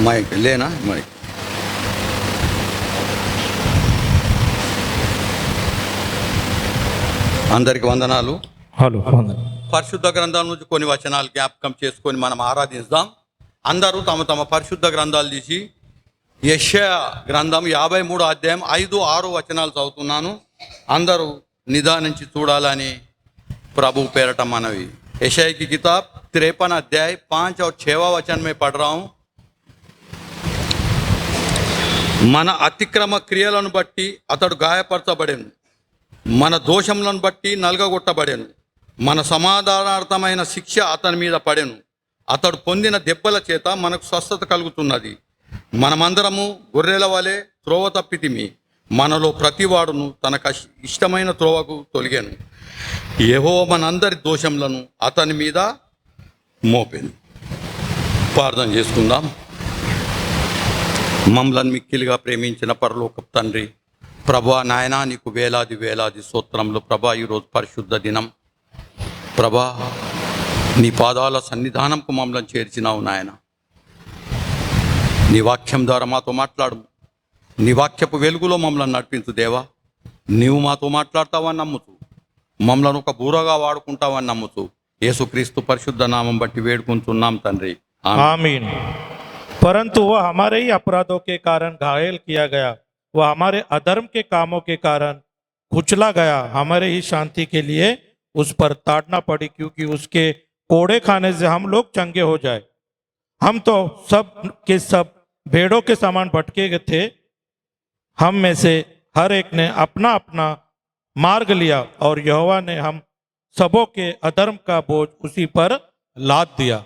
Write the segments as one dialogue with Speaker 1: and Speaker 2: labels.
Speaker 1: Mic లేనా mic. అందరికి వందనాలు.
Speaker 2: హలో.
Speaker 1: పరిశుద్ధ గ్రంథం నుంచి కొన్ని వచనాలు జ్ఞాపకం చేసుకొని మనం ఆరాధిస్తాం. అందరూ తమ తమ పరిశుద్ధ గ్రంథాలు తీసి యెషయా గ్రంథం 53 అధ్యాయం 5, 6 వచనాలు చదువుతున్నాను. అందరూ నిదానించి చూడాలని ప్రభు పేరట మనవి. यशाया की किताब 53 अध्याय 5 और 6 वचन में पढ़ रहा हूँ. మన అతిక్రమ క్రియలను బట్టి అతడు గాయపరచబడెను, మన దోషములను బట్టి నలగగొట్టబడెను, మన సమాధానార్థమైన శిక్ష అతని మీద పడెను, అతడు పొందిన దెబ్బల చేత మనకు స్వస్థత కలుగుతున్నది. మనమందరము గొర్రెల వలె త్రోవ తప్పితిమి, మనలో ప్రతివాడును తనకు ఇష్టమైన త్రోవకు తొలిగాను. యెహోవా మనందరి దోషములను అతని మీద మోపెను. ప్రార్థన చేసుకుందాం. మమ్మల్ని మిక్కిలిగా ప్రేమించిన పరలోకపు తండ్రి, ప్రభా నాయనా నీకు వేలాది వేలాది స్తోత్రములు. ప్రభా ఈరోజు పరిశుద్ధ దినం ప్రభా, నీ పాదాల సన్నిధానంకు మమ్మల్ని చేర్చినావు నాయన. నీ వాక్యం ద్వారా మాతో మాట్లాడు, నీ వాక్యపు వెలుగులో మమ్మల్ని నడిపించు దేవా. నీవు మాతో మాట్లాడతావని నమ్ముతూ, మమ్మల్ని ఒక బూరగా వాడుకుంటావని నమ్ముతూ యేసుక్రీస్తు పరిశుద్ధ నామం బట్టి వేడుకుంటున్నాం తండ్రి,
Speaker 2: आमीन. परंतु वह हमारे ही अपराधों के कारण घायल किया गया, वह हमारे अधर्म के कामों के कारण कुचला गया. हमारे ही शांति के लिए उस पर ताड़ना पड़ी, क्योंकि उसके कोड़े खाने से हम लोग चंगे हो जाए. हम तो सब के सब भेड़ों के समान भटके गए थे, हम में से हर एक ने अपना अपना मार्ग लिया, और यहोवा ने हम सबों के अधर्म का बोझ उसी पर लाद दिया.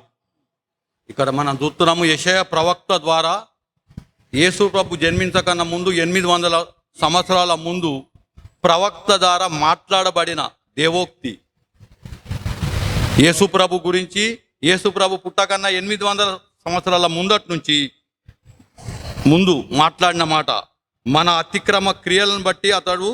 Speaker 1: ఇక్కడ మనం చూస్తున్నాము యెషయా ప్రవక్త ద్వారా యేసు ప్రభు జన్మించకన్నా ముందు 800 సంవత్సరాల ముందు ప్రవక్త ద్వారా మాట్లాడబడిన దేవోక్తి. యేసు ప్రభు గురించి, యేసు ప్రభు పుట్టకన్నా 800 సంవత్సరాల ముందు మాట్లాడిన మాట. మన అతిక్రమ క్రియలను బట్టి అతడు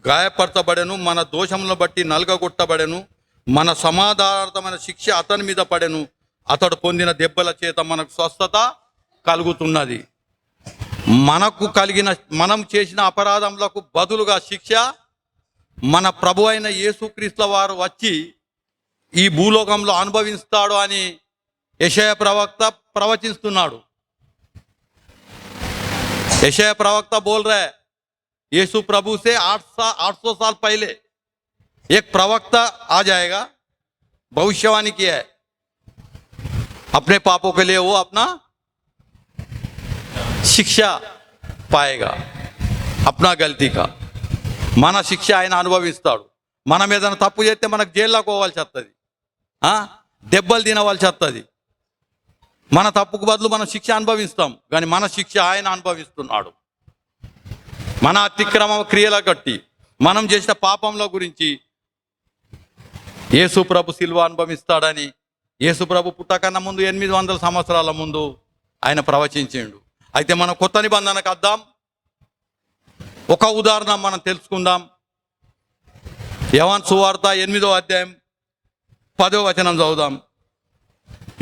Speaker 1: గాయపరచబడెను, మన దోషములను బట్టి నలగగొట్టబడెను, మన సమాధానార్థమైన శిక్ష అతని మీద పడెను, అతడు పొందిన దెబ్బల చేత మనకు స్వస్థత కలుగుతున్నది. మనం చేసిన అపరాధములకు బదులుగా శిక్ష మన ప్రభు అయిన యేసుక్రీస్తు వారు వచ్చి ఈ భూలోకంలో అనుభవిస్తాడు అని యెషయా ప్రవక్త ప్రవచిస్తున్నాడు. यशाया प्रवक्ता बोल रहा है, यीशु प्रभु से 800 साल पहले एक प्रवक्ता आ जाएगा, भविष्यवाणी किया है. अपने पापों के लिए वो अपना शिक्षा पाएगा, अपना गलती का మన శిక్ష ఆయన అనుభవిస్తాడు. మనం ఏదైనా తప్పు చేస్తే మనకు జైల్లోకి పోవాల్సి వస్తుంది, దెబ్బలు తినవలసి వస్తుంది. మన తప్పుకు బదులు మనం శిక్ష అనుభవిస్తాం, కానీ మన శిక్ష ఆయన అనుభవిస్తున్నాడు. మన అతిక్రమ క్రియల కట్టి మనం చేసిన పాపంలో గురించి యేసు ప్రభు శిలువ అనుభవిస్తాడని యేసు ప్రభు పుట్టకన్నా ముందు 800 సంవత్సరాల ముందు ఆయన ప్రవచించిండు. అయితే మనం కొత్త నిబంధనకు వద్దాం. ఒక ఉదాహరణ మనం తెలుసుకుందాం. యోహాను సువార్త 8వ అధ్యాయం 10వ వచనం చదువుదాం.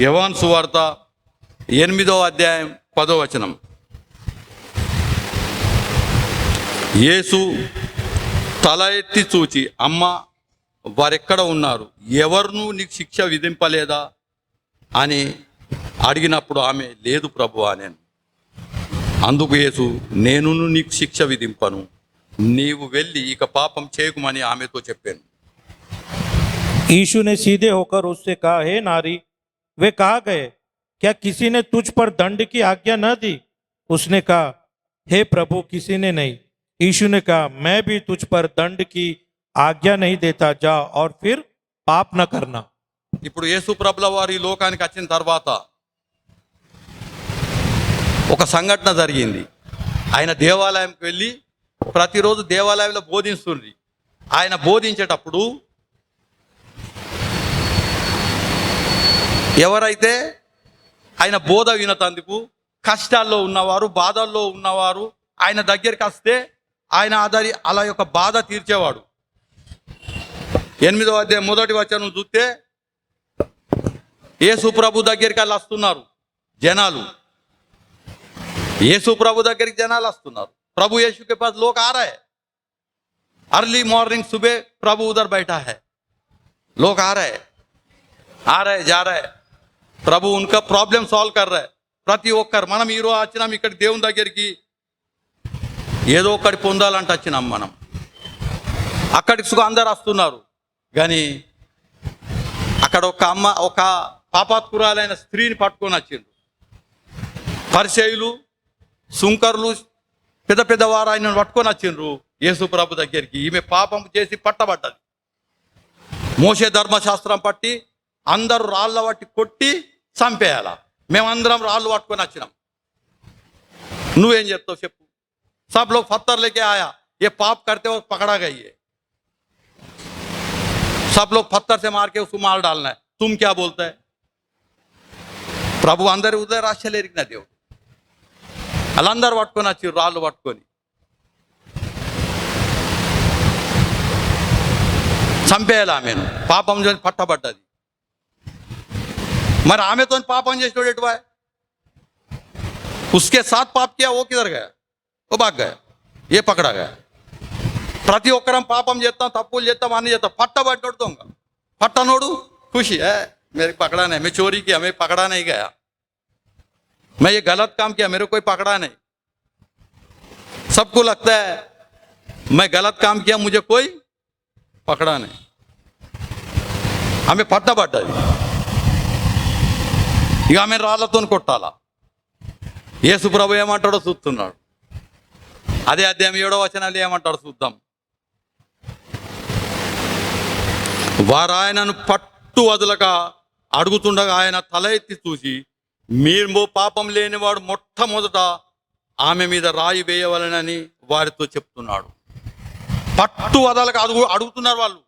Speaker 1: యోహాను సువార్త 8వ అధ్యాయం 10వ వచనం. యేసు తల ఎత్తి చూచి, అమ్మ వారెక్కడ ఉన్నారు, ఎవరునూ నీకు శిక్ష విధింపలేదా అని అడిగినప్పుడు ఆమె, లేదు ప్రభువా నేను. అందుకు యేసు, నేను నీకు శిక్ష విధింపను, నీవు వెళ్ళి ఇక పాపం చేయకుమని ఆమెతో చెప్పాను.
Speaker 2: यीशु ने सीधे होकर उससे कहा, हे नारी, वे कहाँ गए? क्या किसी ने तुझ पर दंड की आज्ञा न दी? उसने कहा, हे प्रभु, किसी ने नहीं. यीशु ने कहा, मैं भी तुझ पर दंड की आज्ञा नहीं देता, जा और फिर पाप न करना.
Speaker 1: ఇప్పుడు యేసు ప్రభుల వారు ఈ లోకానికి వచ్చిన తర్వాత ఒక సంఘటన జరిగింది. ఆయన దేవాలయంకి వెళ్ళి ప్రతిరోజు దేవాలయంలో బోధిస్తుంది. ఆయన బోధించేటప్పుడు ఎవరైతే ఆయన బోధ వినతందుకు కష్టాల్లో ఉన్నవారు, బాధల్లో ఉన్నవారు ఆయన దగ్గరికి వస్తే ఆయన అలా యొక్క బాధ తీర్చేవాడు. 8వ అధ్యాయం 1వ వచనం చూస్తే యేసు ప్రభు దగ్గరికి వాళ్ళు వస్తున్నారు జనాలు. यीशु प्रभु దగ్గరికి జనాలు వస్తున్నారు. प्रभु यीशु के पास लोग आ रहे हैं. अर्ली मॉर्निंग सुबह प्रभु उधर बैठा है. लोग आ रहे जा रहे. प्रभु उनका प्रॉब्लम सॉल्व कर रहे. ప్రతి ఒక్కరు మనం ఈరోజు వచ్చినాం ఇక్కడ దేవుని దగ్గరికి ఏదో ఒకటి పొందాలంటే వచ్చినాం మనం. అక్కడికి సుఖం అందరు వస్తున్నారు. కానీ అక్కడ ఒక పాపాత్కురాలైన స్త్రీని పట్టుకొని వచ్చిండ్రు. పరిసయ్యులు, సుంకరులు, పెద్ద పెద్దవారు ఆయనను పట్టుకొని వచ్చిండ్రు యేసు ప్రభు దగ్గరికి. ఈమె పాపం చేసి పట్టబడ్డది. మోషే ధర్మశాస్త్రం పట్టి అందరూ రాళ్ళ పట్టి కొట్టి చంపేయాల. మేమందరం రాళ్ళు పట్టుకొని వచ్చినాం. నువ్వేం చెప్తావు చెప్పు? सब लोग पत्थर लेके आया, ये पाप करते वक्त पकड़ा गई है. सब लोग पत्थर से मार के उसको मार डालना है. तुम क्या बोलते है? ప్రభు అందరి ఉదయ రాశలు ఎరిగిన దేవుడు. వాళ్ళందరూ పట్టుకొని వచ్చి రాళ్ళు పట్టుకొని చంపేయాలి ఆమెను. పాపం చేసి పట్టబడ్డది. మరి ఆమెతో పాపం చేసినోడు ఎటువా? उसके साथ पाप किया वो किधर गया? वो भाग गया, ये पकड़ा गया. ప్రతి ఒక్కరం పాపం చేస్తాం, తప్పులు చేస్తాం, అన్ని చేస్తాం. పట్టబడ్డాడు దొంగ. పట్టనోడు खुशी है, मेरे पकड़ा नहीं, मैं चोरी किया, मैं पकड़ा नहीं गया, मैं ये गलत काम किया, मेरे कोई पकड़ा नहीं. सबको लगता है मैं गलत काम किया, मुझे कोई पकड़ा नहीं. हमें పట్టబడ్డది. ఇక ఆమె రాళ్ళతో కొట్టాలా. యేసు ప్రభు ఏమంటాడో చూస్తున్నాడు. అదే అధ్యాయం 7వ వచనాలు ఏమంటాడు చూద్దాం. వారు ఆయనను పట్టు వదలక అడుగుతుండగా ఆయన తల ఎత్తి చూసి, మీరు పాపం లేనివాడు మొట్టమొదట ఆమె మీద రాయి వేయవలనని వారితో చెప్తున్నాడు. పట్టు వదలక అడుగుతున్నారు వాళ్ళు.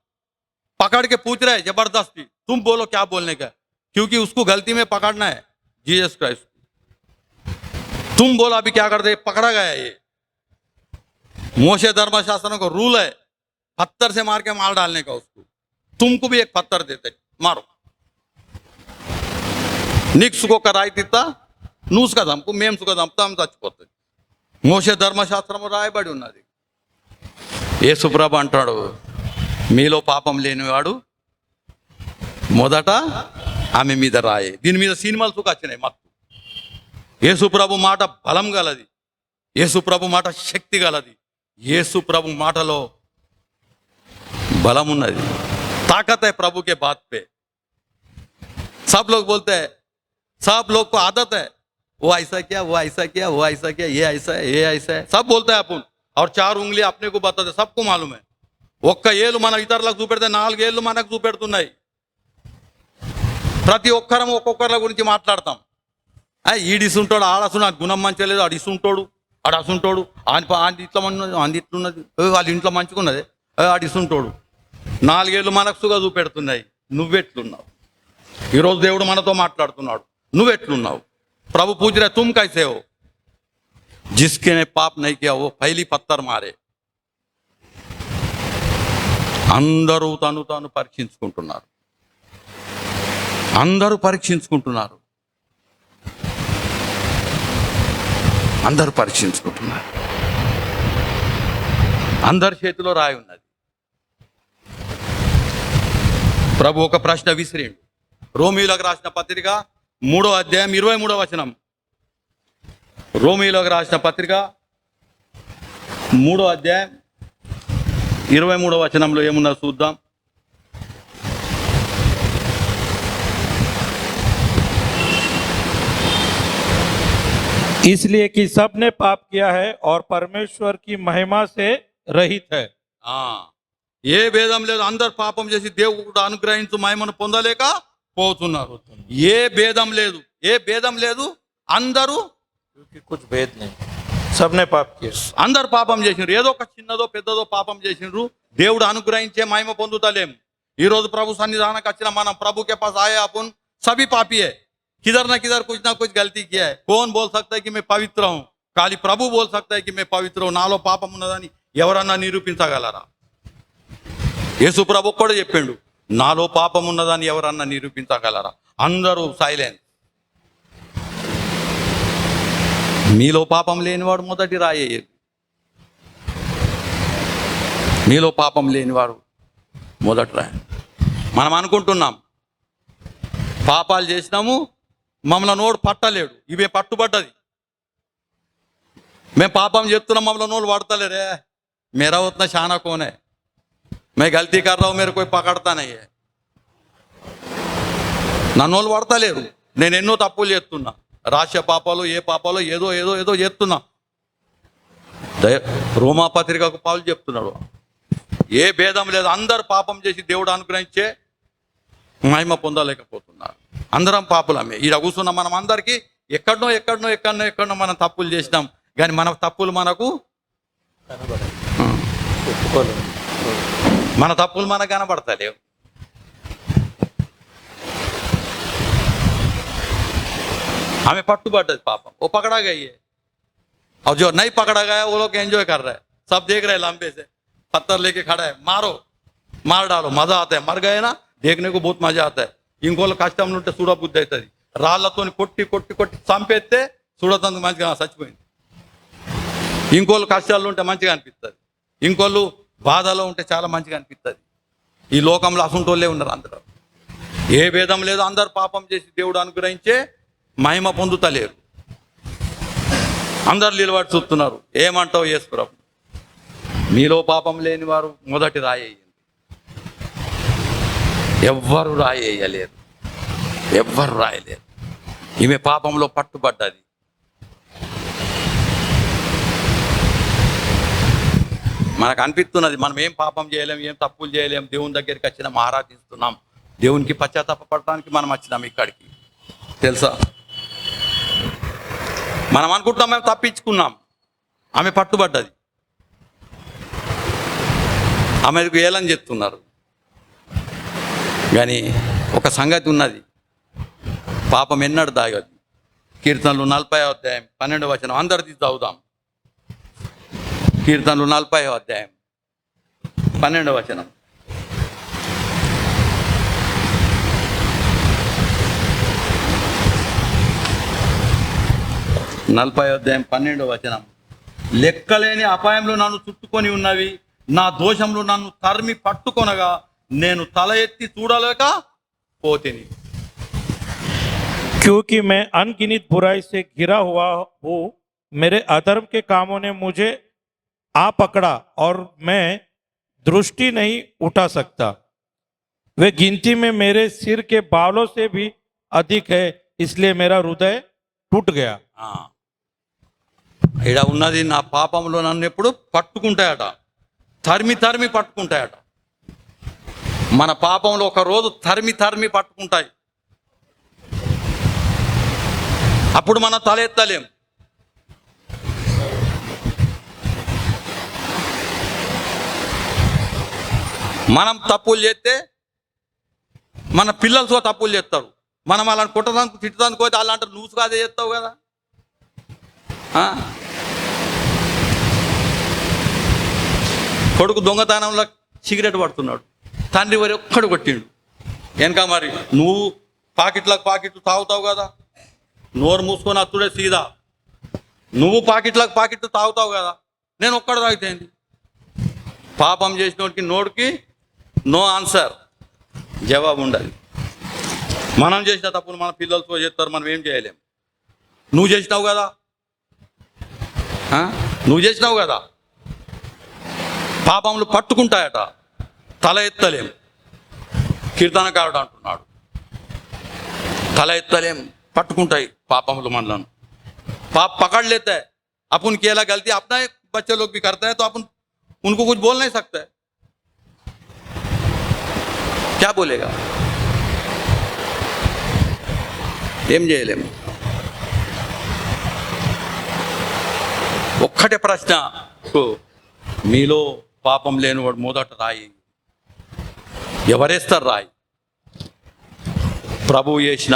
Speaker 1: पकड़ के पूछ रहे जबरदस्ती, तुम बोलो क्या बोलने का, क्योंकि उसको गलती में पकड़ना है जीसस क्राइस्ट. तुम बोला अभी क्या कर दे, पकड़ा गया. ये मोशे धर्मशास्त्र को रूल है, पत्थर से मार के मार डालने का उसको. तुमको भी एक पत्थर देते, मारो. నీకు సుఖ రాయి తిత్తా, నువ్వు సుఖ చంపు, మేము సుఖ చంపుతాం, చచ్చిపోతుంది. మోషే ధర్మశాస్త్రం రాయబడి ఉన్నది. యేసుప్రభు అంటాడు, మీలో పాపం లేనివాడు మొదట ఆమె మీద రాయి. దీని మీద సినిమాలు సుఖ వచ్చినాయి మత్తు. యేసుప్రభు మాట బలం గలది. యేసుప్రభు మాట శక్తి గలది. యేసుప్రభు మాటలో बलम ఉన్నది. ताकत है प्रभु के बात पे. सब लोग बोलते हैं, सब लोग को आदत है, वो ऐसा किया, वो ऐसा किया, वो ऐसा किया, ये ऐसा है, ये ऐसा है, सब बोलते हैं अपन. और 4 उंगली अपने को बताते, सबको मालूम है. ఒక్క ఏలు మన ఇతరులకు చూపెడితే 4 ఏళ్ళు మనకు చూపెడుతున్నాయి. ప్రతి ఒక్కరం ఒక్కొక్కరి గురించి మాట్లాడతాం. ఈడిసుంటాడు, ఆడసున్నాడు, గుణం మంచిగా లేదు, ఆడు ఇసుంటాడు, ఆడు అసుంటాడు, ఆడి ఇట్లా మంచి, ఆడి ఇట్లున్నది, వాళ్ళ ఇంట్లో మంచుకున్నది, ఆడు ఇసుంటాడు. 4 ఏళ్ళు మనకు సుగా చూపెడుతున్నాయి. నువ్వెట్లున్నావు? ఈరోజు దేవుడు మనతో మాట్లాడుతున్నాడు. నువ్వెట్లున్నావు? ప్రభు పూछ रहे, तुम कैसे हो? जिसके ने पाप नहीं किया वो पहली पत्थर मारे. అందరూ తాను పరీక్షించుకుంటున్నారు. అందరూ పరీక్షించుకుంటున్నారు. అందరూ పరీక్షించుకుంటున్నారు. అందరి చేతిలో రాయి ఉన్నది. ప్రభు ఒక ప్రశ్న విసిరిండు. రోమీయులకు రాసిన పత్రిక 3వ అధ్యాయం 23వ వచనం. రోమీయులకు రాసిన పత్రిక 3వ అధ్యాయం 23వ వచనంలో ఏమున్నా చూద్దాం.
Speaker 2: इसलिए कि सब ने पाप किया है और परमेश्वर की महिमा से रहित है.
Speaker 1: ఏ భేదం లేదు. అందరు పాపం చేసి దేవుడు అనుగ్రహించు మహిమను పొందలేక పోతున్నారు. ఏ భేదం లేదు, ఏ భేదం లేదు. అందరూ
Speaker 2: कुछ भेद नहीं, सबने पाप किया.
Speaker 1: అందరు పాపం చేసిండ్రు. ఏదో ఒక చిన్నదో పెద్దదో పాపం చేసిండ్రు. దేవుడు అనుగ్రహించే మహిమ పొందుతలేం. ఈ రోజు ప్రభు సన్నిధానానికి వచ్చిన మనం ప్రభు के पास आए, अपन सभी पापी है. किधर ना किधर कुछ ना कुछ गलती किया है. कौन बोल सकता है कि मैं पवित्र हूं? खाली प्रभु बोल सकता है कि मैं पवित्र हूं. నాలో పాపం ఉన్నదని ఎవరన్నా నిరూపించగలరా? యేసు ప్రభు కూడా చెప్పిండు, నాలో పాపం ఉన్నదని ఎవరన్నా నిరూపించగలరా? అందరూ సైలెన్స్. మీలో పాపం లేనివాడు మొదటి రాయి. మీలో పాపం లేనివాడు మొదటి రాయి. మనం అనుకుంటున్నాం పాపాలు చేసినాము, మమ్మల్ని నోడు పట్టలేడు. ఇవే పట్టుబడ్డది. మేము పాపం చెప్తున్నాం, మమ్మల్ని నోడు పడతలేరే. मेरा उतना शाना कौन है? मैं गलती कर रहा हूँ, मेरे कोई पकड़ता नहीं है. నన్నోళ్ళు పడతలేరు. నేను ఎన్నో తప్పులు చేస్తున్నా, రాష్ట్ర పాపాలు, ఏ పాపాలు, ఏదో ఏదో ఏదో చేస్తున్నా. రోమాపత్రికకు పౌలు చెప్తున్నాడు, ఏ భేదం లేదు, అందరు పాపం చేసి దేవుడు అనుగ్రహించే మహిమ పొందలేకపోతున్నారు. అందరం పాపులమే. ఈడ కూర్చున్న మనం అందరికీ ఎక్కడనో మనం తప్పులు చేసినాం, కానీ మన తప్పులు మనకు మనకు కనబడతలేవు. हमें पट्टू पड़ पापा वो पकड़ा गई है, और जो नहीं पकड़ा गया वो लोग एंजॉय कर रहे हैं. सब देख रहे हैं लंबे से, पत्थर लेके खड़ा है, मारो मार डालो, मजा आता है. मर गए ना, देखने को बहुत मजा आता है. ఇంకోళ్ళు కష్టంలో ఉంటే చూడబుద్ధి అవుతుంది. రాళ్లతో కొట్టి కొట్టి కొట్టి చంపేస్తే చూడటానికి మంచిగా చచ్చిపోయింది. ఇంకోళ్ళు కష్టాల్లో ఉంటే మంచిగా అనిపిస్తుంది, ఇంకోళ్ళు బాధలో ఉంటే చాలా మంచిగా అనిపిస్తుంది. ఈ లోకంలో అసంటోళ్ళే ఉన్నారు అందరూ. ఏ భేదం లేదు, అందరు పాపం చేసి దేవుడు అనుగ్రహించే మహిమ పొందుతలేరు. అందరు నిలబడి చూస్తున్నారు. ఏమంటావు యేసు ప్రభు? మీలో పాపం లేని వారు మొదటి రాయేయండి. ఎవ్వరు రాయేయలేరు, ఎవ్వరు రాయలేరు. ఈమె పాపంలో పట్టుబడ్డది. మనకు అనిపిస్తున్నది మనం ఏం పాపం చేయలేం, ఏం తప్పులు చేయలేం, దేవుని దగ్గరికి వచ్చినాం, ఆరాధిస్తున్నాం, దేవునికి పశ్చాత్తాపడటానికి మనం వచ్చినాం ఇక్కడికి. తెలుసా, మనం అనుకుంటున్నాం మేము తప్పించుకున్నాం. ఆమె పట్టుబడ్డది. ఆమెకు ఏలని చెప్తున్నారు. కానీ ఒక సంగతి ఉన్నది, పాపం ఎన్నడు దాగదు. కీర్తనలు 40వ అధ్యాయం 12వ వచనం అందరిది చదువుదాం. కీర్తనలు 40వ అధ్యాయం 12వ వచనం. నలభై అధ్యాయం 12వ వచనం. లెక్కలేని అపాయంలో నన్ను చుట్టుకొని ఉన్నవి, నా దోషంలో నన్ను తరిమి పట్టుకొనగా నేను తల ఎత్తి చూడలేక పోతిని.
Speaker 2: क्योंकि मैं अनगिनत बुराई से घिरा हुआ हूँ, मेरे अधर्म के कामों ने मुझे आ पकड़ा और मैं दृष्टि नहीं उठा सकता. वे गिनती में मेरे सिर के बालों से भी अधिक है, इसलिए मेरा हृदय टूट गया.
Speaker 1: ఇక్కడ ఉన్నది, నా పాపంలో నన్ను ఎప్పుడు పట్టుకుంటాయట, తరిమి తరిమి పట్టుకుంటాయట. మన పాపంలో ఒక రోజు తరిమి తరిమి పట్టుకుంటాయి. అప్పుడు మనం తల ఎత్తలేం. మనం తప్పులు చేస్తే మన పిల్లలతో తప్పులు చేస్తారు. మనం అలాంటి కుట్టడానికి తిట్టడానికి పోతే అలాంటి నువ్వు కాదే చేస్తావు కదా. కొడుకు దొంగతనంలో సిగరెట్ పడుతున్నాడు, తండ్రి వరి ఒక్కడు కొట్టిండు. వెనక మరి నువ్వు పాకెట్లు తాగుతావు కదా, నోరు మూసుకొని అత్తుడే సీదా. నువ్వు పాకెట్లు తాగుతావు కదా, నేను ఒక్కడు తాగితేంది? పాపం చేసినోడికి నోడికి నో ఆన్సర్, జవాబు ఉండాలి. మనం చేసిన తప్పులు మన పిల్లలతో చేస్తారు, మనం ఏం చేయలేం. నువ్వు చేసినావు కదా, పాపములు పట్టుకుంటాయట, తల ఎత్తలేం. కీర్తనకారుడు అంటున్నాడు, తల ఎత్తలేం, పట్టుకుంటాయి పాపములు మనలను. पाप पकड़ लेता है. अपन केला गलती अपना बच्चे लोग भी करते हैं, तो अपन उनको कुछ बोल नहीं सकते. क्या बोलेगा? ఏం చేయలేము. ఒక్కటే ప్రశ్న, మీలో పాపం లేనివాడు మొదట రాయి. ఎవరేస్తారు రాయి? ప్రభు చేసిన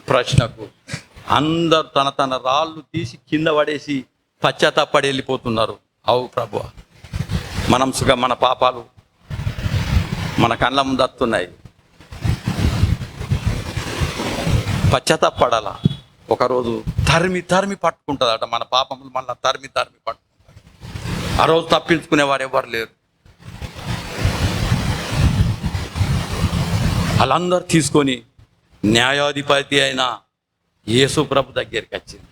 Speaker 1: ప్రశ్నకు అందరు తన రాళ్ళు తీసి కింద పడేసి పశ్చాత్తాపడి వెళ్ళిపోతున్నారు. అవు ప్రభు, మన పాపాలు మన కళ్ళ ముందు వస్తున్నాయి, పశ్చాత్తాపడాలా. ఒకరోజు తరిమి తరిమి పట్టుకుంటుందట, మన పాపములు మళ్ళీ తరిమి తరిమి పట్టుకుంటారు. ఆ రోజు తప్పించుకునేవారు ఎవరు లేరు. వాళ్ళందరూ తీసుకొని న్యాయాధిపతి అయిన యేసు ప్రభు దగ్గరికి వచ్చింది.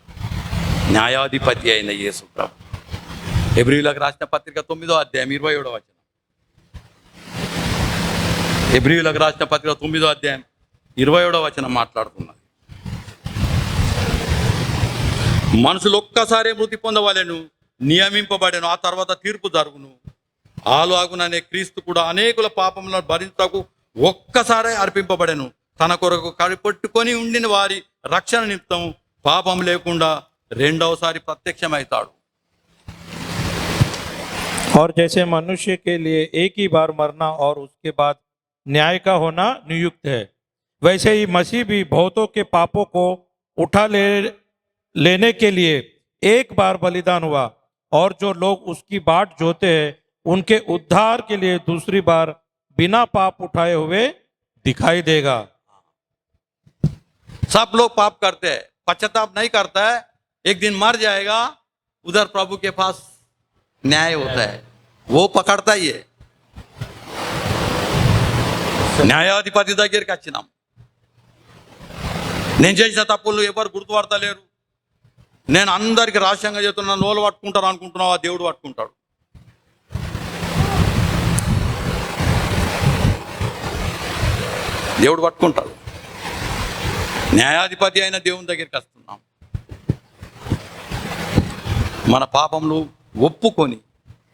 Speaker 1: న్యాయాధిపతి అయిన యేసు ప్రభు. హెబ్రీయులకు రాసిన పత్రిక 9వ అధ్యాయం 27వ వచనం. హెబ్రీయులకు రాసిన పత్రిక 9వ అధ్యాయం 27వ వచనం మాట్లాడుతున్నది. మనుషులు ఒక్కసారే మృతి పొందవలెను, నియమింపబడెను, ఆ తర్వాత తీర్పు జరుగును. ఆలాగుననే క్రీస్తు కూడా అనేకుల పాపములను భరించకు ఒక్కసారే అర్పింపబడెను. తన కొరకు కడిపెట్టుకొని ఉండిన వారి రక్షణ నిమిత్తం పాపం లేకుండా రెండవసారి ప్రత్యక్షమవుతాడు.
Speaker 2: और जैसे मनुष्य के लिए एक ही बार मरना और उसके बाद न्याय का होना नियुक्त है, वैसे ही मसीह भी बहुतों के पापों को उठा लेने के लिए एक बार बलिदान हुआ, और जो लोग उसकी बाट जोते हैं उनके उद्धार के लिए दूसरी बार बिना पाप उठाए हुए दिखाई देगा।
Speaker 1: सब लोग पाप करते हैं, पश्चाताप नहीं करता है, एक दिन मर जाएगा, उधर प्रभु के पास न्याय होता है, वो पकड़ता ही है. న్యాయాధిపతి దగ్గరికి వచ్చినాం. నేను చేసిన తప్పులు ఎవరు గుర్తుపడతలేరు, నేను అందరికి రహస్యంగా చెప్తున్నా, నోలు పట్టుకుంటారు అనుకుంటున్నావా, దేవుడు పట్టుకుంటాడు. దేవుడు పట్టుకుంటాడు. న్యాయాధిపతి అయిన దేవుని దగ్గరికి వస్తున్నాం. మన పాపములు ఒప్పుకొని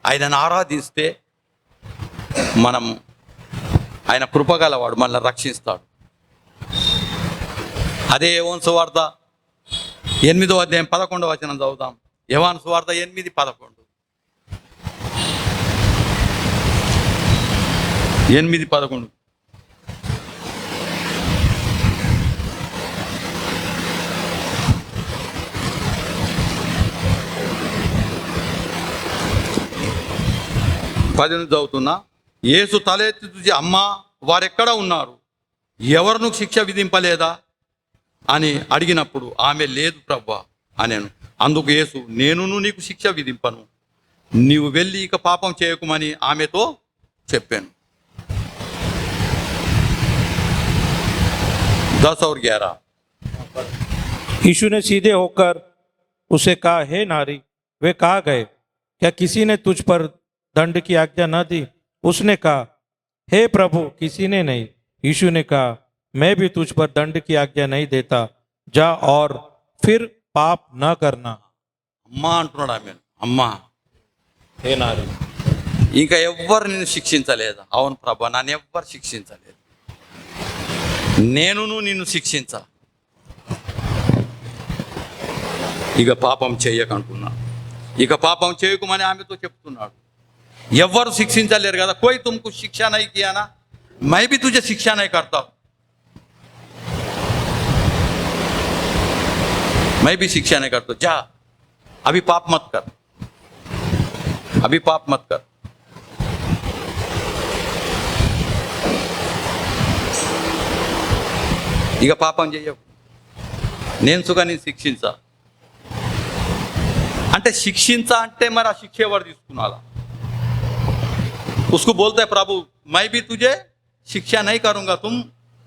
Speaker 1: ఆయనను ఆరాధిస్తే మనం, ఆయన కృపగలవాడు, మనల్ని రక్షిస్తాడు. అదే యోహాను సువార్త 8వ అధ్యాయం 11వ వచనం చదువుతాం. యోహాను సువార్త 8:11. 8:11. చదువుతున్నా. యేసు తలెత్తి చూసి, అమ్మా, వారెక్కడ ఉన్నారు, ఎవరును శిక్ష విధింపలేదా అని అడిగినప్పుడు ఆమె, లేదు ప్రభువా అనేను. అందుకు యేసు, నేనును నీకు శిక్ష విధింపను, నీవు వెళ్ళి ఇక పాపం చేయకుమని ఆమెతో చెప్పాను. 10 और 11.
Speaker 2: यीशु ने सीधे होकर उसे कहा, हे नारी, वे कहाँ गए? क्या किसी ने तुझ पर दंड की आज्ञा न दी? उसने कहा, हे प्रभु, किसी ने नहीं। यीशु ने कहा, मैं भी तुझ पर दंड की आज्ञा नहीं देता, जा और फिर पाप न करना।
Speaker 1: అమ్మా అంటున్నాడు ఆమె. అమ్మా,
Speaker 2: हे नारी,
Speaker 1: ఇంకా ఎవ్వరు నిన్ను శిక్షించలేదా? అవును ప్రభా, నన్ను ఎవ్వరు శిక్షించలేదు, నేనును నిన్ను శిక్షించ, ఇక పాపం చేయకంటున్నా. ఇక పాపం చేయకుమని ఆమెతో చెప్తున్నాడు. ఎవ్వరు శిక్షించలేరు కదా. కోయి తుమ్కు శిక్షా నై కియానా, मैं भी तुझे शिक्षा नहीं करता हूं, मैं भी शिक्षा नहीं करता, जा अभी पाप मत कर, अभी पाप मत कर. ఇక పాపం చెయ్యవు, నేను సుగా నేను శిక్షించా అంటే, శిక్షించా అంటే మరి ఆ శిక్ష ఎవరు తీసుకున్నారా? उसको बोलता है प्रभु, मैं भी तुझे शिक्षा नहीं करूंगा, तुम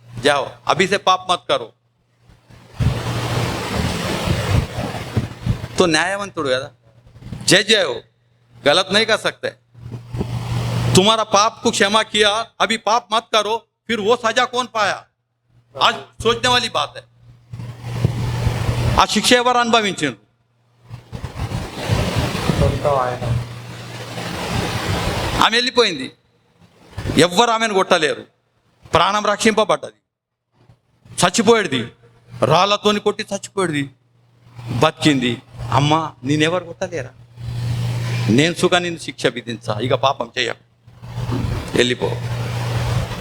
Speaker 1: जाओ, अभी से पाप मत करो. तो न्यायवंतुడు కదా, जज है वो, गलत नहीं कर सकते. तुम्हारा पाप को क्षमा किया, अभी पाप मत करो, फिर वो सजा कौन पाया? आज सोचने वाली बात है. ఆ శిక్ష ఎవరు అనుభవించారు? ఆమె వెళ్ళిపోయింది, ఎవ్వరు ఆమెను కొట్టలేరు, ప్రాణం రక్షింపబడ్డది. చచ్చిపోయేది, రాళ్ళతోని కొట్టి చచ్చిపోయేది, బతికింది. అమ్మా, నేనెవరు కొట్టలేరా, నేను సుఖ నిన్ను శిక్ష విధించా, ఇక పాపం చెయ్య, వెళ్ళిపో.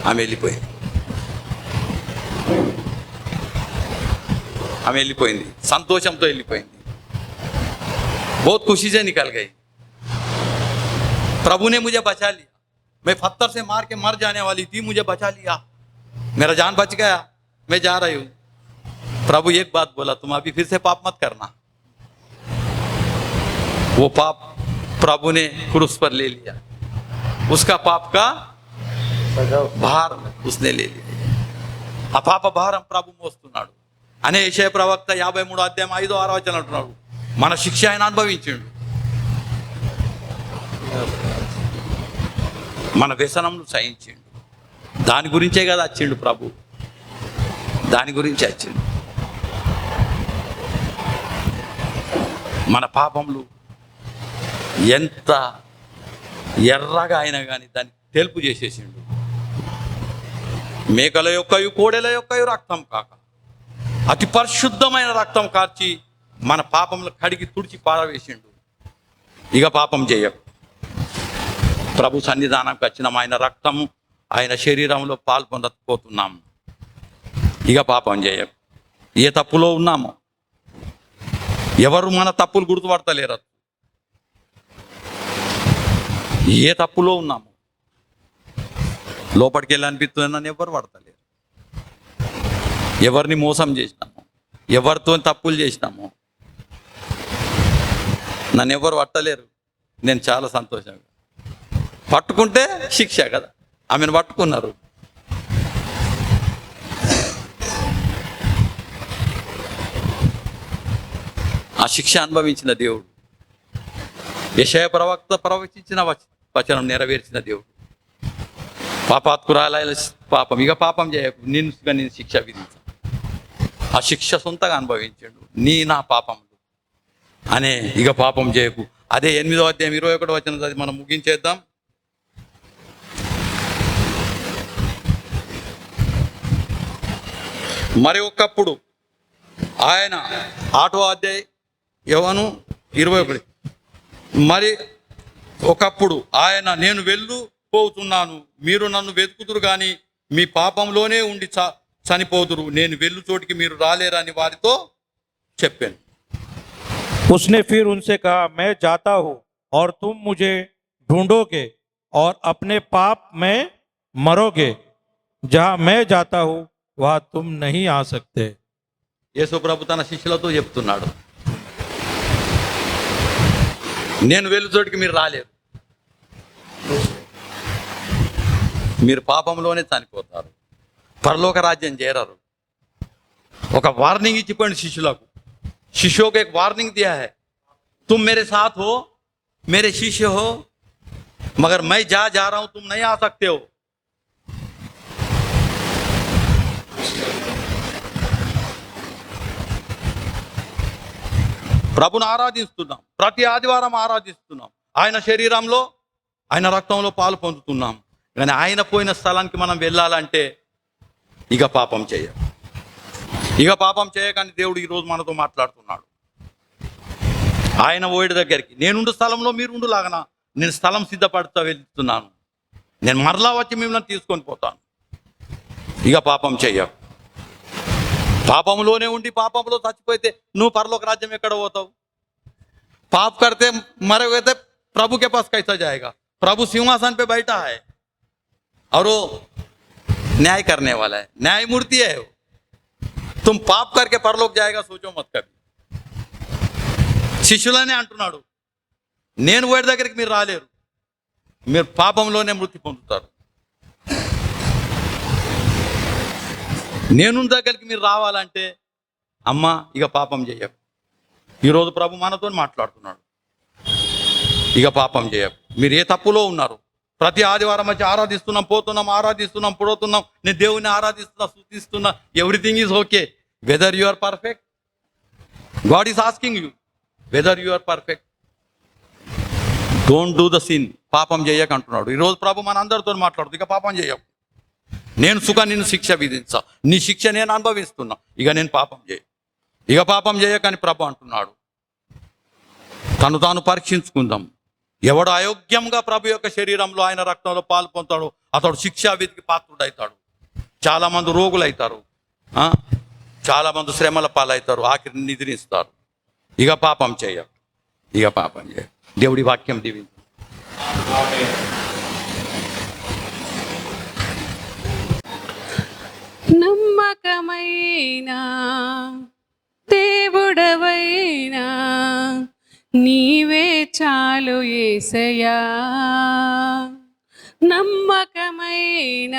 Speaker 1: ఆమె వెళ్ళిపోయింది, ఆమె వెళ్ళిపోయింది, సంతోషంతో వెళ్ళిపోయింది. बहुत खुशी से निकल गई. प्रभु ने मुझे बचा लिया, मैं पत्थर से मार के मर जाने वाली थी, मुझे बचा लिया, मेरा जान बच गया, मैं जा रही हूँ. प्रभु एक बात बोला, तुम अभी फिर से पाप मत करना। वो पाप प्रभु ने क्रूस पर ले लिया, उसका पाप का భార उसने ले लिया। ఆ పాప భారం ప్రభు మోస్తున్నాడు అనే యెషయా ప్రవక్త 53 అధ్యాయం 5-6 వచనం అంటున్నాడు, మన శిక్ష ఆయన అనుభవించిండు, మన వ్యసనంను సహించిండు. దాని గురించే కదా వచ్చిండు ప్రభు, దాని గురించే వచ్చిండు. మన పాపములు ఎంత ఎర్రగా అయినా కానీ దాన్ని తెలుపు చేసేసిండు. మేకల యొక్కయు కోడెల యొక్కయు రక్తం కాక అతి పరిశుద్ధమైన రక్తం కార్చి మన పాపములు కడిగి తుడిచి పారవేసిండు. ఇక పాపం చేయకు. ప్రభు సన్నిధానంకి వచ్చిన ఆయన రక్తము, ఆయన శరీరంలో పాల్పొందకపోతున్నాము. ఇక పాపం చేయకు. ఏ తప్పులో ఉన్నామో ఎవరు మన తప్పులు గుర్తుపడతలేరు. ఏ తప్పులో ఉన్నాము, లోపలికి వెళ్ళి అనిపిస్తుందని ఎవరు పడతలేరు. ఎవరిని మోసం చేసినాము, ఎవరితో తప్పులు చేసినాము, నన్ను ఎవరు పట్టలేరు. నేను చాలా సంతోషంగా, పట్టుకుంటే శిక్ష కదా, ఆమెను పట్టుకున్నారు. ఆ శిక్ష అనుభవించిన దేవుడు, యెషయా ప్రవక్త ప్రవచించిన వచనం నెరవేర్చిన దేవుడు. పాపాత్కురాలైన పాపం, ఇక పాపం చేయకు, నేను శిక్ష విధించు. ఆ శిక్ష సొంతగా అనుభవించాడు, నా పాపములు అనే ఇక పాపం చేయకు. అదే 8వ అధ్యాయం 21వ వచనం అది మనం ముగించేద్దాం. మరి ఒకప్పుడు ఆయన 8వ అధ్యాయం యోహాను 21, మరి ఒకప్పుడు ఆయన, నేను వెళ్ళిపోతున్నాను, మీరు నన్ను వెతుకుతురు కానీ మీ పాపంలోనే ఉండి చనిపోతురు, నేను వెళ్ళు చోటికి మీరు రాలేరని వారితో చెప్పాను.
Speaker 2: उसने फिर उनसे कहा, मैं जाता हूँ और तुम मुझे ढूंढोगे और अपने पाप में मरोगे, जहाँ मैं जाता हूँ वहाँ तुम नहीं आ सकते.
Speaker 1: యేసు ప్రభు తన శిష్యులతో చెప్తున్నాడు, నేను వెళ్ళు చోటికి మీరు రాలేరు, మీరు పాపంలోనే చనిపోతారు, పరలోక రాజ్యం చేరరు. ఒక వార్నింగ్ ఇచ్చిపోయింది శిష్యులకు. शिष्यों को एक वार्निंग दिया है, तुम मेरे साथ हो, मेरे शिष्य हो, मगर मैं जा रहा हूं, तुम नहीं आ सकते हो. ప్రభుని ఆరాధిస్తున్నాం, ప్రతి ఆదివారం ఆరాధిస్తున్నాం, ఆయన శరీరంలో ఆయన రక్తంలో పాలు పొందుతున్నాం. కానీ ఆయన పోయిన స్థలానికి మనం వెళ్ళాలంటే ఇక పాపం చేయాలి. ఇక పాపం చేయకని దేవుడు ఈరోజు మనతో మాట్లాడుతున్నాడు. ఆయన ఓడి దగ్గరికి, నేనుండు స్థలంలో మీరుండు లాగనా, నేను స్థలం సిద్ధపడుతూ వెళ్తున్నాను, నేను మరలా వచ్చి మిమ్మల్ని తీసుకొని పోతాను. ఇక పాపం చెయ్యకు. పాపంలోనే ఉండి పాపంలో చచ్చిపోతే నువ్వు పరలోక రాజ్యం ఎక్కడ పోతావు? पाप करते मरे हुए थे, प्रभु के पास कैसा जाएगा? प्रभु सिंहासन पे बैठा है और वो न्याय करने वाला है, न्यायमूर्ति है वो. तुम पाप करके परलोक जाएगा सोचो मत कभी. శిష్యులనే అంటున్నాడు, నేను వాడి దగ్గరికి మీరు రాలేరు, మీరు పాపంలోనే మృతి పొందుతారు. నేను దగ్గరికి మీరు రావాలంటే అమ్మ ఇక పాపం చేయకు. ఈరోజు ప్రభు మనతో మాట్లాడుతున్నాడు, ఇక పాపం చేయకు. మీరు ఏ తప్పులో ఉన్నారు? ప్రతి ఆదివారం వచ్చి ఆరాధిస్తున్నాం, పోతున్నాం, నేను దేవుని ఆరాధిస్తున్నా, స్తుతిస్తున్నా, everything is okay. Whether you are perfect? God is asking you whether you are perfect. Don't do the sin. పాపం చేయక అంటున్నాడు. ఈరోజు ప్రభు మన అందరితో మాట్లాడుతుంది, ఇక పాపం చేయకు. నేను నిన్ను శిక్ష విధించా, నీ శిక్ష నేను అనుభవిస్తున్నా, ఇక నేను పాపం చేయ, ఇక పాపం చేయకని ప్రభు అంటున్నాడు. తను తాను పరీక్షించుకుందాం. ఎవడు అయోగ్యంగా ప్రభు యొక్క శరీరంలో ఆయన రక్తంలో పాలు పొందుతాడో అతడు శిక్షా విధికి పాత్రుడవుతాడు. చాలామంది రోగులు అవుతారు, చాలామంది శ్రమల పాలవుతారు, ఆఖరి నిద్రిస్తారు. ఇక పాపం చేయ, ఇక పాపం చేయ. దేవుడి వాక్యం దీవించు.
Speaker 3: ನಮ್ಮ నమ్మకమైన దేవుడవైనా నీవే చాలు యేసయ్యా. నమ్మకమైన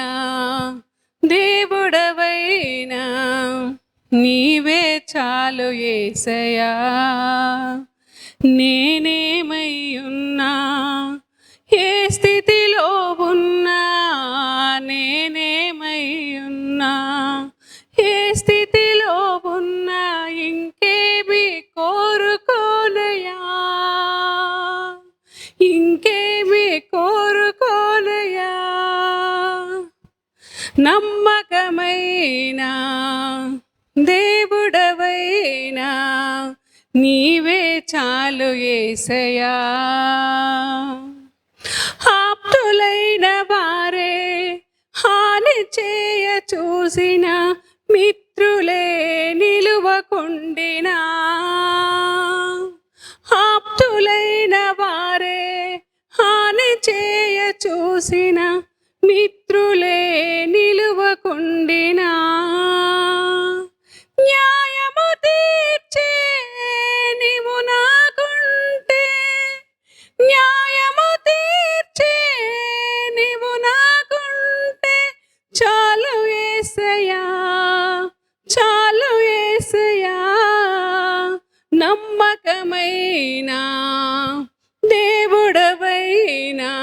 Speaker 3: దేవుడవైనా నీవే చాలు యేసయ్యా. నేనేమై ఉన్నా, ఏ స్థితిలో ఉన్నా, నేనేమై ఉన్నా, ఏ స్థితిలో ఉన్నా, ఇంకేమి కోరుకోనయా, ఇంకేమి కోరుకోనయా. నమ్మకమైన దేవుడవైనా నీవే చాలు యేసయ్యా. ఆప్తులైన వారే హాని చేయ చూసిన, మిత్రులే నిలువకుండినా, ఆప్తులైన వారే హాని చేయ చూసిన, మిత్రులే నిలువకుండినా, న్యాయము తీర్చే నీవు నాకుంటే, న్యాయము తీర్చే నీవు నాకుంటే, చాలు యేసయ్యా, చాలు యేసయ్యా. నమ్మకమైన దేవుడవైనా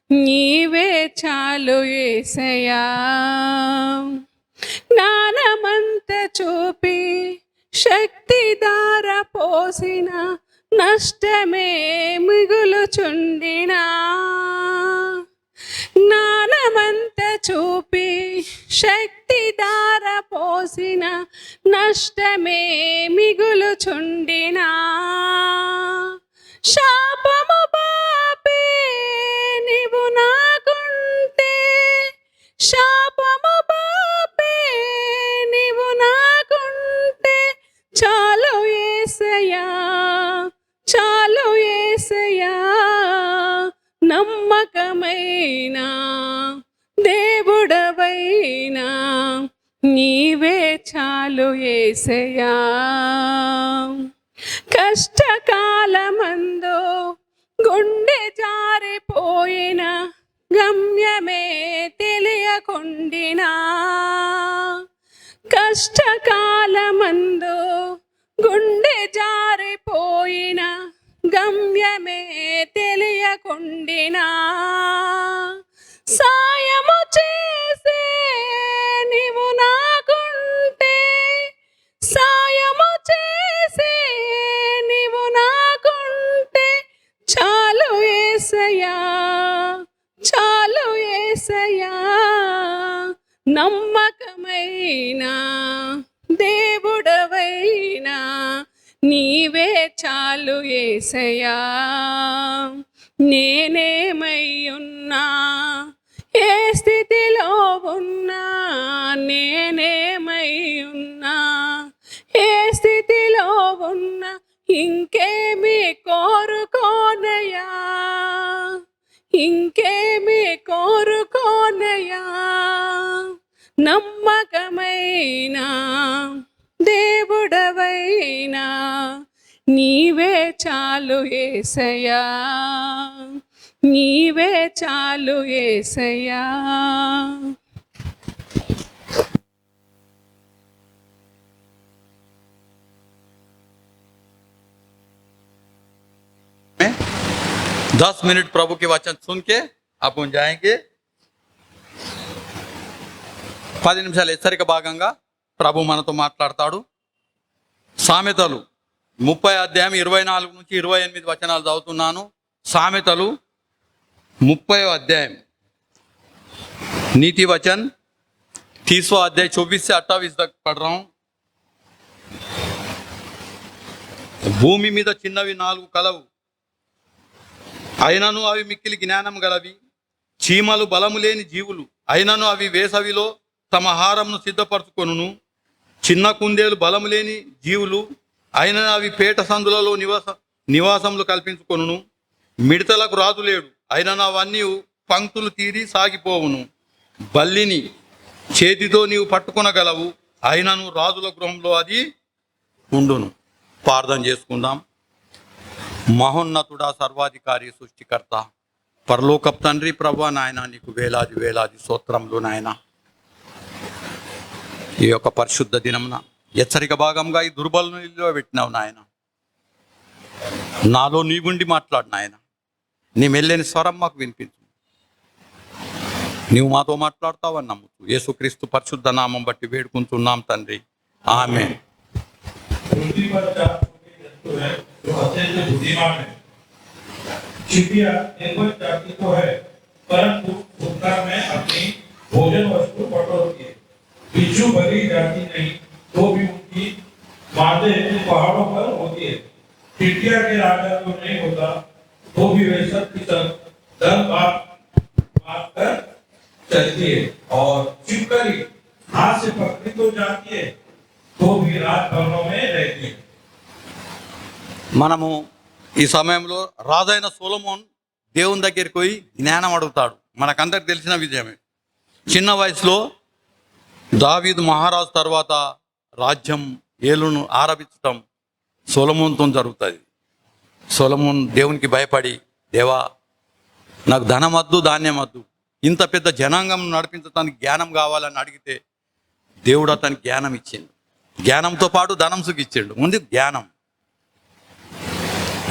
Speaker 3: నీవే చాలు యేసయ్యా. జ్ఞానమంత చూపి శక్తి ధార పోసిన, నష్టమే మిగులుచుండినా, జ్ఞానమంత చూపి శక్తి ధార పోసిన, నష్టమే మిగులుచుండినా, శాపము బాపే నీవు నాకుంటే, శాపము బాపే నీవు నాకుంటే, చాలు యేసయ్యా, చాలు యేసయ్యా. నమ్మకమైన దేవుడవైనా నీవే చాలు యేసయ్యా. కష్టకాలమందు గుండె జారిపోయిన, గమ్యమే తెలియకుండినా, కష్టకాలమందు గుండె జారిపోయిన, గమ్యమే తెలియకుండినా, సాయము చేసే నీవు నాకుంటే, సాయము చేసే నీవు నాకుంటే, చాలు యేసయ్యా, చాలు యేసయ్యా. నమ్మకమైన దేవుడవైనా నీవే చాలు యేసయ్యా. నేనేమై ఉన్నా, ఏ స్థితిలో ఉన్నా, నేనేమై ఉన్నా, ఏ స్థితిలో ఉన్నా, ఇంకేమి కోరుకోనయా, ఇంకేమి కోరుకోనయా. నమ్మకమైన దేవుడవైనా నీవే చాలు యేసయ్యా, నీవే చాలు యేసయ్యా.
Speaker 1: में 10 मिनट प्रभु के वचन सुन के अपन जाएंगे. 10 నిమిషాలు హెచ్చరిక భాగంగా ప్రభు మనతో మాట్లాడతాడు. సామెతలు 30 అధ్యాయం 24 నుంచి 28 వచనాలు చదువుతున్నాను. సామెతలు 30 अध्याय नीति वचन 30वां अध्याय 24 से 28 तक पढ़ रहा हूं. భూమి మీద చిన్నవి 4 కలవు, అయినను అవి మిక్కిలి జ్ఞానం గలవి. చీమలు బలము లేని జీవులు, అయినను అవి వేసవిలో తమ ఆహారంను సిద్ధపరచుకొనును. చిన్న కుందేలు బలము లేని జీవులు, అయినను అవి పేట సందులలో నివాసములు కల్పించుకొనును. మిడతలకు రాజు లేడు, అయినను అవన్నీ పంక్తులు తీరి సాగిపోవును. బల్లిని చేతితో నీవు పట్టుకొనగలవు, అయినను రాజుల గృహంలో అది ఉండును. ప్రార్థన చేసుకుందాం. మహోన్నతుడా, సర్వాధికారి, సృష్టికర్త, పరలోకపు తండ్రి, ప్రభువా నాయన, నీకు వేలాది వేలాది స్తోత్రములు నాయన. ఈ యొక్క పరిశుద్ధ దినమున హెచ్చరిక భాగంగా ఈ దుర్బలులో పెట్టినావు నాయన. నాలో నీవుండి మాట్లాడు నాయన. నీ మెల్లని స్వరం మాకు వినిపించు. నీవు మాతో మాట్లాడతావని నమ్ముతూ యేసుక్రీస్తు పరిశుద్ధ నామం బట్టి వేడుకుంటున్నాం తండ్రి, ఆమేన్.
Speaker 2: पृथ्वी पर 4 छोटे जंतु है जो अत्यंत बुद्धिमान है। चिड़िया निर्भय जाति तो है, परंतु उत्तर में अपनी भोजन वस्तु बटोरती है। बिच्छू भली जाति नहीं तो भी उनकी बातें पहाड़ों पर होती है। चिड़िया के राजा तो नहीं होता तो भी वे सब की सब दल बात कर चलती है। और छिपकली हाथ से पकड़ी तो जाती है तो भी रात भवनों में रहती है।
Speaker 1: మనము ఈ సమయంలో రాజైన సొలొమోన్ దేవుని దగ్గరికి పోయి జ్ఞానం అడుగుతాడు. మనకందరికి తెలిసిన విషయమే. చిన్న వయసులో దావీదు మహారాజు తర్వాత రాజ్యం ఏలును ఆరంభించటం సొలొమోన్తో జరుగుతుంది. సొలొమోన్ దేవునికి భయపడి, దేవా నాకు ధనం వద్దు, ధాన్యం వద్దు, ఇంత పెద్ద జనాంగం నడిపించడానికి జ్ఞానం కావాలని అడిగితే దేవుడు అతనికి జ్ఞానం ఇచ్చిండు. జ్ఞానంతో పాటు ధనం సుఖిచ్చిండు. ముందు జ్ఞానం,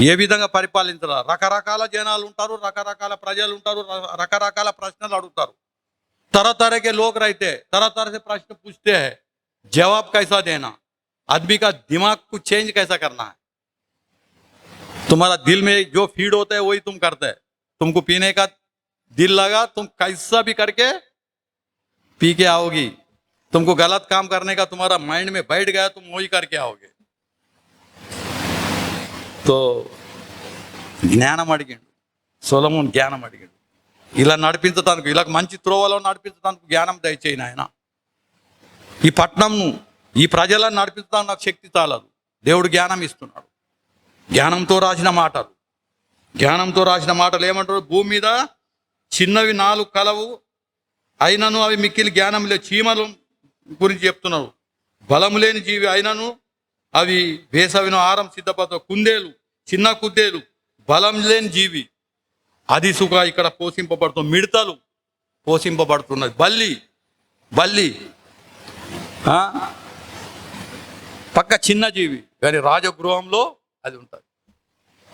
Speaker 1: ఏ విధంగా పరిపాలించాలి. రకరకాల జనాలు ఉంటారు, రకరకాల ప్రజలు ఉంటారు, రకరకాల ప్రశ్నలు అడుగుతారు. तरह तरह के लोग रहते हैं, तरह तरह से प्रश्न पूछते हैं, जवाब कैसा देना, आदमी का दिमाग को चेंज कैसा करना है। तुम्हारा दिल में जो फीड होता है वही तुम करते हैं। तुमको पीने का दिल लगा, तुम कैसा भी करके पी के आओगी। तुमको गलत काम करने का तुम्हारा माइंड में बैठ गया, तुम वही करके आओगे। तो జ్ఞానం అడిగిండు సొలొమోన్, జ్ఞానం అడిగిండు. ఇలా నడిపించటానికి, ఇలా మంచి త్రోవలో నడిపించడానికి జ్ఞానం దయచేయి నాయన. ఈ పట్టణంను, ఈ ప్రజలను నడిపించడానికి నాకు శక్తి చాలదు. దేవుడు జ్ఞానం ఇస్తున్నాడు. జ్ఞానంతో రాసిన మాటలు, జ్ఞానంతో రాసిన మాటలు ఏమంటారు? భూమి మీద చిన్నవి 4 కలవు, అయినను అవి మిక్కిలి జ్ఞానం లే. చీమలు గురించి చెప్తున్నారు. బలము లేని జీవి అయినను అవి వేసవిన ఆహారం సిద్ధపడతావు. కుందేలు, చిన్న కుందేలు బలం లేని జీవి, అది సుఖ ఇక్కడ పోషింపబడుతుంది. మిడతలు పోషింపబడుతున్నది. బల్లి పక్క చిన్న జీవి, కానీ రాజగృహంలో అది ఉంటుంది.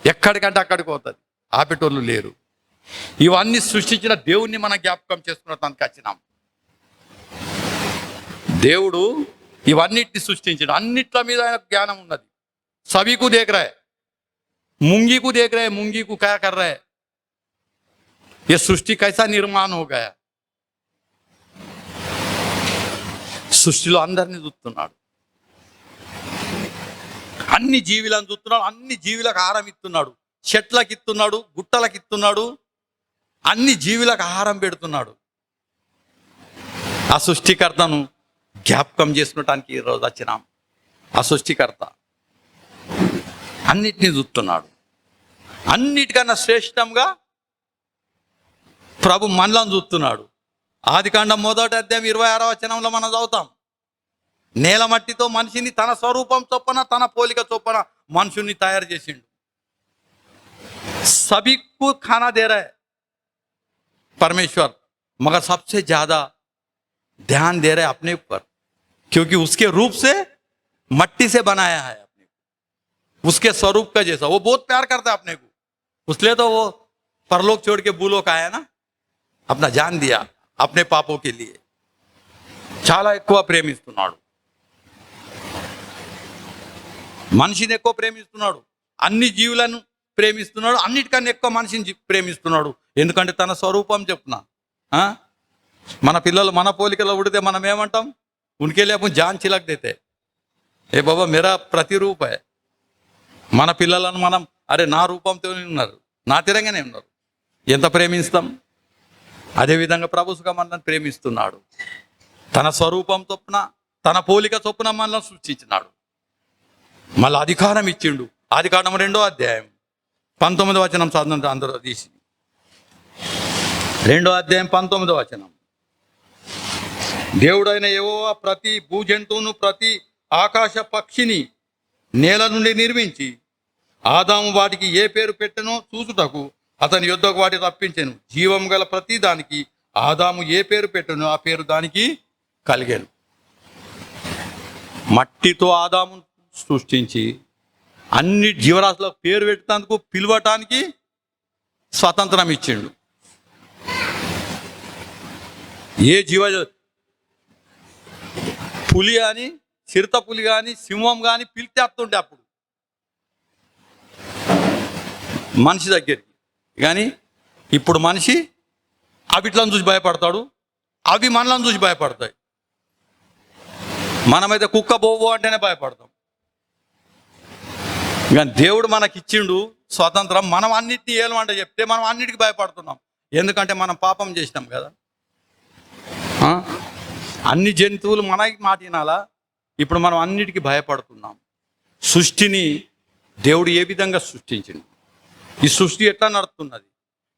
Speaker 1: ఎక్కడికంటే అక్కడికి పోతుంది, ఆపేటోళ్ళు లేరు. ఇవన్నీ సృష్టించిన దేవుణ్ణి మనం జ్ఞాపకం చేసుకున్నదానికి వచ్చినాం. దేవుడు ఇవన్నిటిని సృష్టించాడు. అన్నిట్ల మీద ఆయన జ్ఞానం ఉన్నది. सभी को देख रहा है, मूंगी को देख रहे हैं, मूंगी को क्या कर रहा है, ये सृष्टि कैसा निर्माण हो गया. సృష్టిలో అందరినీ చూస్తున్నాడు, అన్ని జీవులను చూస్తున్నాడు, అన్ని జీవులకు ఆహారం ఇస్తున్నాడు, చెట్లకు ఇస్తున్నాడు, గుట్టలకు ఇస్తున్నాడు, అన్ని జీవులకు ఆహారం పెడుతున్నాడు. ఆ సృష్టికర్తను జ్ఞాపకం చేసుకునటానికి ఈరోజు వచ్చినాం. ఆ సృష్టికర్త అన్నిటినీ చూస్తున్నాడు. అన్నిటికన్నా శ్రేష్టంగా ప్రభు మనలను చూస్తున్నాడు. ఆదికాండం 1వ అధ్యాయం 26వ వచనంలో మనం చదువుతాం. నేల మట్టితో మనిషిని తన స్వరూపం చొప్పున, తన పోలిక చొప్పున మనుషుని తయారు చేసిండు. सभी को खाना दे रहा है परमेश्वर, मगर सबसे ज्यादा ध्यान दे रहे अपने ऊपर, क्योंकि उसके रूप से मट्टी से बनाया है अपने को, उसके स्वरूप का जैसा. वो बहुत प्यार करता है अपने को, इसलिए तो वो परलोक छोड़ के भूलोक आया ना, अपना जान दिया अपने पापों के लिए. చాలా ఎక్కువ ప్రేమిస్తున్నాడు, మనిషిని ఎక్కువ ప్రేమిస్తున్నాడు, అన్ని జీవులను ప్రేమిస్తున్నాడు, అన్నిటికన్నా ఎక్కువ మనిషిని ప్రేమిస్తున్నాడు. ఎందుకంటే తన స్వరూపం చెప్తున్నా. మన పిల్లలు మన పోలికలో ఉడితే మనం ఏమంటాం? ఉనికి లేకపోతే జాన్ చిలక్ దేతే, ఏ బాబా మేరా ప్రతిరూప. మన పిల్లలను మనం అరే నా రూపంతో ఉన్నారు, నా తిరంగానే ఉన్నారు, ఎంత ప్రేమిస్తాం. అదేవిధంగా ప్రభుసుగా మనల్ని ప్రేమిస్తున్నాడు. తన స్వరూపం చొప్పున, తన పోలిక చొప్పున మనల్ని సృష్టించినాడు. మళ్ళీ అధికారం ఇచ్చిండు. ఆదికాండం 2వ అధ్యాయం 19వ వచనం చదువు అందరూ తీసి. 2వ అధ్యాయం 19వ వచనం. దేవుడైన యెహోవా ప్రతి భూజంతువును ప్రతి ఆకాశ పక్షిని నేల నుండి నిర్మించి ఆదాము వాటికి ఏ పేరు పెట్టెనో చూచుటకు అతని యొద్దకు వాటి రప్పించెను. జీవం గల ప్రతి దానికి ఆదాము ఏ పేరు పెట్టెనో ఆ పేరు దానికి కలిగాను. మట్టితో ఆదాము సృష్టించి అన్ని జీవరాశులకు పేరు పెట్టేందుకు పిలవటానికి స్వాతంత్రం ఇచ్చిండు. ఏ పులి కానీ చిరుత పులి కానీ సింహం కానీ పిలిచేస్తుండే అప్పుడు మనిషి దగ్గరికి. కానీ ఇప్పుడు మనిషి అవిట్లను చూసి భయపడతాడు, అవి మనలను చూసి భయపడతాయి. మనమైతే కుక్క బోబో అంటేనే భయపడతాం. కానీ దేవుడు మనకి ఇచ్చిండు స్వాతంత్రం. మనం అన్నిటిని ఏలమంట చెప్తే మనం అన్నిటికీ భయపడుతున్నాం. ఎందుకంటే మనం పాపం చేసినాం కదా. అన్ని జంతువులు మనకి మాట వినాలా? ఇప్పుడు మనం అన్నిటికీ భయపడుతున్నాం. సృష్టిని దేవుడు ఏ విధంగా సృష్టించిండు, ఈ సృష్టి ఎట్లా నడుస్తున్నది,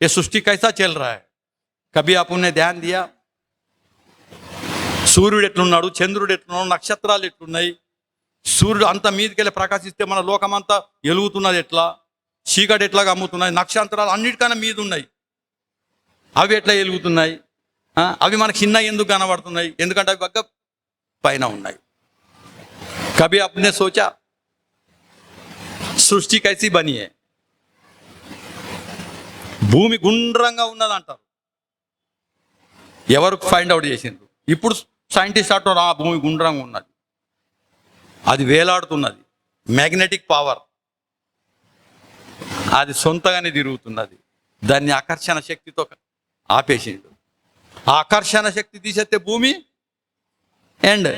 Speaker 1: ये सृष्टि कैसा चल रहा है, कभी आपने ध्यान दिया? సూర్యుడు ఎట్లున్నాడు, చంద్రుడు ఎట్లున్నాడు, నక్షత్రాలు ఎట్లున్నాయి, సూర్యుడు అంత మీదకెళ్ళి ప్రకాశిస్తే మన లోకమంతా వెలుగుతున్నది ఎట్లా, చీకటి ఎట్లా అమ్ముతున్నాయి, నక్షత్రాలు అన్నిటికన్నా మీద ఉన్నాయి, అవి ఎట్లా వెలుగుతున్నాయి, అవి మనకు చిన్న ఎందుకు కనబడుతున్నాయి? ఎందుకంటే అవి బగ్గ పైన ఉన్నాయి. కभी आपने सोचा సృష్టి कैसी बनी है? భూమి గుండ్రంగా ఉన్నది అంటారు. ఎవరు ఫైండ్ అవుట్ చేసిండ్రు? ఇప్పుడు సైంటిస్ట్ అంటారు ఆ భూమి గుండ్రంగా ఉన్నది, అది వేలాడుతున్నది, మ్యాగ్నెటిక్ పవర్, అది సొంతగానే తిరుగుతున్నది. దాన్ని ఆకర్షణ శక్తితో ఆపేసిండు. ఆ ఆకర్షణ శక్తి తీసేస్తే భూమి ఎండ్.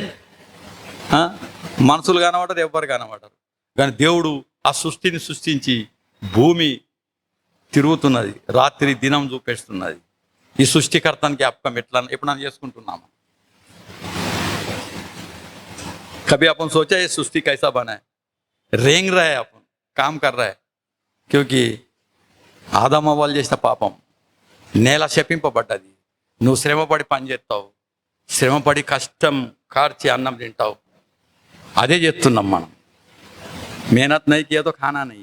Speaker 1: మనుషులు కనబడరు, ఎవ్వరు కనబడరు. కానీ దేవుడు ఆ సృష్టిని సృష్టించి భూమి తిరుగుతున్నది, రాత్రి దినం చూపేస్తున్నది. ఈ సృష్టికర్తని జ్ఞాపకం ఎప్పుడన్నా చేసుకుంటున్నాము? कभी अपन सोचा ये सृष्टि कैसा बना है? रेंग रहा है, अपन काम कर रहा है. क्योंकि ఆదాము వాళ్ళు చేసిన పాపం నేల శపింపబడ్డది. నువ్వు శ్రమపడి పని చేస్తావు, శ్రమపడి కష్టం కార్చి అన్నం తింటావు. అదే చేస్తున్నాం మనం. మేనత్ నై కియా తో ఖానా నై.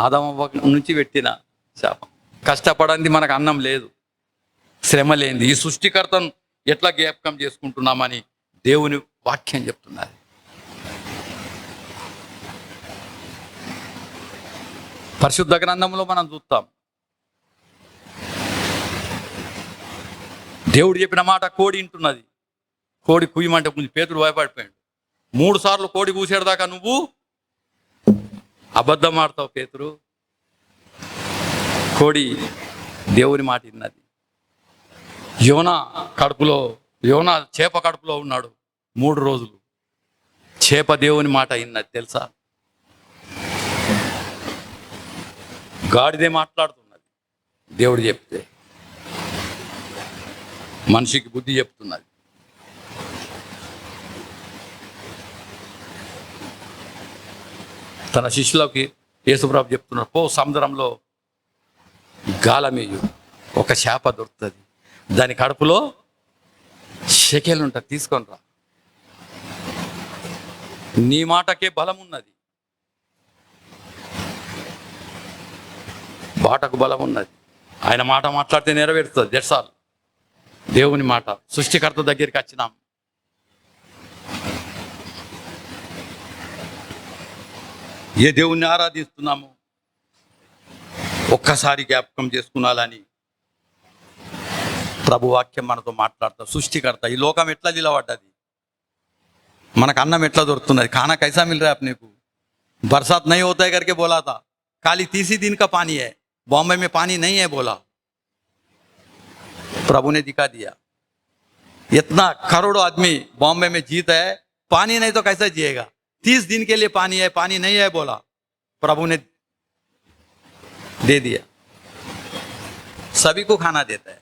Speaker 1: ఆదాము నుంచి పెట్టిన శాపం. కష్టపడంది మనకు అన్నం లేదు, శ్రమ లేనిది. ఈ సృష్టికర్తను ఎట్లా జ్ఞాపకం చేసుకుంటున్నామని దేవుని వాక్యం చెప్తున్నారు. పరిశుద్ధ గ్రంథంలో మనం చూస్తాం, దేవుడు చెప్పిన మాట కోడి వింటున్నది. కోడి కుయ్యమంటే కొంచెం పేతుడు భయపడిపోయాడు. 3 సార్లు కోడి కూసేదాకా నువ్వు అబద్ధం ఆడతావు పేతురు. కోడి దేవుని మాట విన్నది. యోనా చేప కడుపులో ఉన్నాడు 3 రోజులు. చేప దేవుని మాట విన్నది తెలుసా? గాడిదే మాట్లాడుతున్నది, దేవుడు చెప్తే. మనిషికి బుద్ధి చెప్తున్నది. తన శిష్యులకి యేసుప్రభు చెప్తున్నారు, పో సముద్రంలో గాలమేయు, ఒక చేప దొరుకుతుంది, దాని కడుపులో షెకెల్ ఉంటుంది, తీసుకొని రా. నీ మాటకే బలం ఉన్నది, బాటకు బలం ఉన్నది. ఆయన మాట మాట్లాడితే నెరవేరుతుంది. That's all. దేవుని మాట. సృష్టికర్త దగ్గరికి వచ్చినాం. ఏ దేవుణ్ణి ఆరాధిస్తున్నాము ఒక్కసారి జ్ఞాపకం చేసుకున్నాలని ప్రభు వాక్యం మనతో మాట్లాడతాం. సృష్టికర్త. ఈ లోకం ఎట్లా నిలబడ్డది, మనకు అన్నం ఎట్లా దొరుకుతున్నది? खाना कैसा मिल रहा है अपने को? बरसात नहीं होता है करके बोला था, खाली 30 दिन का पानी है, बॉम्बे में पानी नहीं है बोला. प्रभु ने दिखा दिया. इतना करोड़ों आदमी बॉम्बे में जीता है, पानी नहीं तो कैसा जिएगा? 30 दिन के लिए पानी है, पानी नहीं है बोला, प्रभु ने दे दिया. सभी को खाना देता है.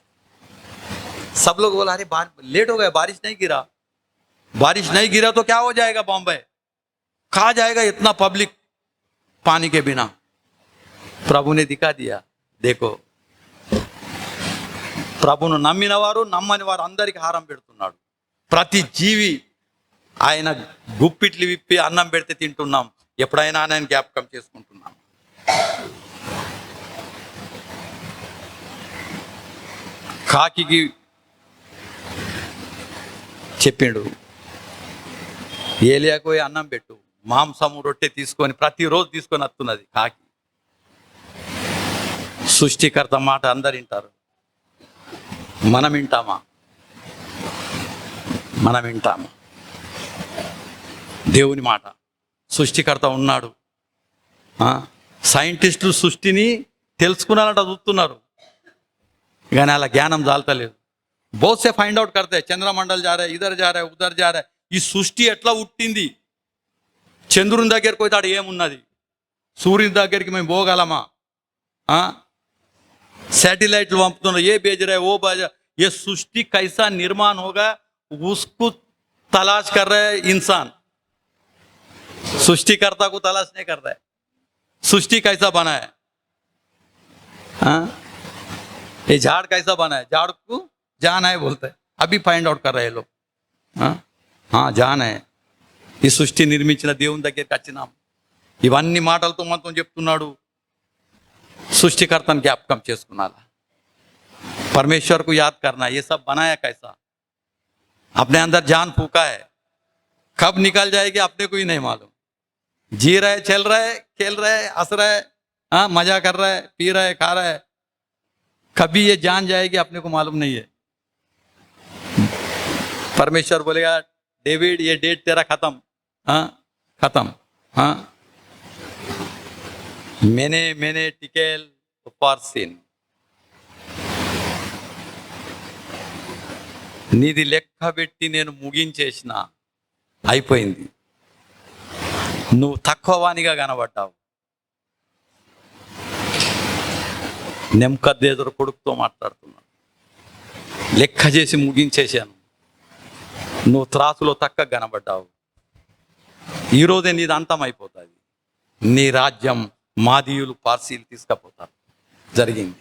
Speaker 1: सब लोग बोला अरे लेट हो गया, बारिश नहीं गिरा. बारिश नहीं गिरा तो क्या हो जाएगा? बॉम्बे कहा जाएगा इतना पब्लिक पानी के बिना. प्रभु ने दिखा दिया, देखो ప్రభును నమ్మిన వారు నమ్మని వారు అందరికీ ఆహారం పెడుతున్నాడు. ప్రతి జీవి ఆయన గుప్పిట్లు విప్పి అన్నం పెడితే తింటున్నాం. ఎప్పుడైనా ఆయన జ్ఞాపకం చేసుకుంటున్నాం. కాకికి చెప్పిండు, ఏలియాకు పోయి అన్నం పెట్టు, మాంసము రొట్టె తీసుకొని ప్రతిరోజు తీసుకొని వస్తున్నది కాకి. సృష్టికర్త మాట అందరు వింటారు, మనం వింటామా? మనం వింటామా? దేవుని మాట. సృష్టికర్త ఉన్నాడు. సైంటిస్టులు సృష్టిని తెలుసుకున్నారంట, చూస్తున్నారు, కానీ అలా జ్ఞానం జాలతలేదు. बहुत से फाइंड आउट करते हैं, చంద్రమండల్ जा रहा है, इधर जा रहा है, उधर जा रहा है. ఈ సృష్టి ఎట్లా పుట్టింది? చంద్రుని దగ్గరికి పోతే ఆడ ఏమున్నది? సూర్యుని దగ్గరికి మేము పోగలమా? सैटेलाइट पंपुతున్నారు, ये भेज रहा है, वो भेज रहा है. ये सृष्टि कैसा निर्माण होगा उसको तलाश कर रहा है इंसान. सृष्टिकर्ता को तलाश नहीं कर रहा है. सृष्टि कैसा बना है? ये झाड़ कैसा बना है? झाड़ को जान है बोलते हैं, अभी फाइंड आउट कर रहे हैं लोग. हाँ जान है. ఈ సృష్టి నిర్మించిన దేవుని దగ్గరికి వచ్చినాం. ఇవన్నీ మాటలతో మనతో చెప్తున్నాడు. सृष्टिकर्ता ज्ञापकम చేసుకున్నాలా? परमेश्वर को याद करना. ये सब बनाया कैसा? अपने अंदर जान फूका है, कब निकल जाएगी अपने को ही नहीं मालूम. जी रहा है, चल रहा है, खेल रहा है, हंस रहा है, मजा कर रहा है, पी रहा है, खा रहा है. कभी ये जान जाएगी अपने को मालूम नहीं है. परमेश्वर बोलेगा, डेविड ये डेट तेरा खत्म. खत्म. मैंने टिकेल फॉर सिन. నీది లెక్క పెట్టి నేను ముగించేసిన, అయిపోయింది. నువ్వు తక్కువవానిగా కనబడ్డావు. నెమ్కద్నేజరు కొడుకుతో మాట్లాడుతున్నాడు. లెక్క చేసి ముగించేశాను, నువ్వు త్రాసులో తక్కువ కనబడ్డావు. ఈరోజే నీది అంతం అయిపోతుంది. నీ రాజ్యం మాదీయులు పార్సీలు తీసుకపోతారు. జరిగింది.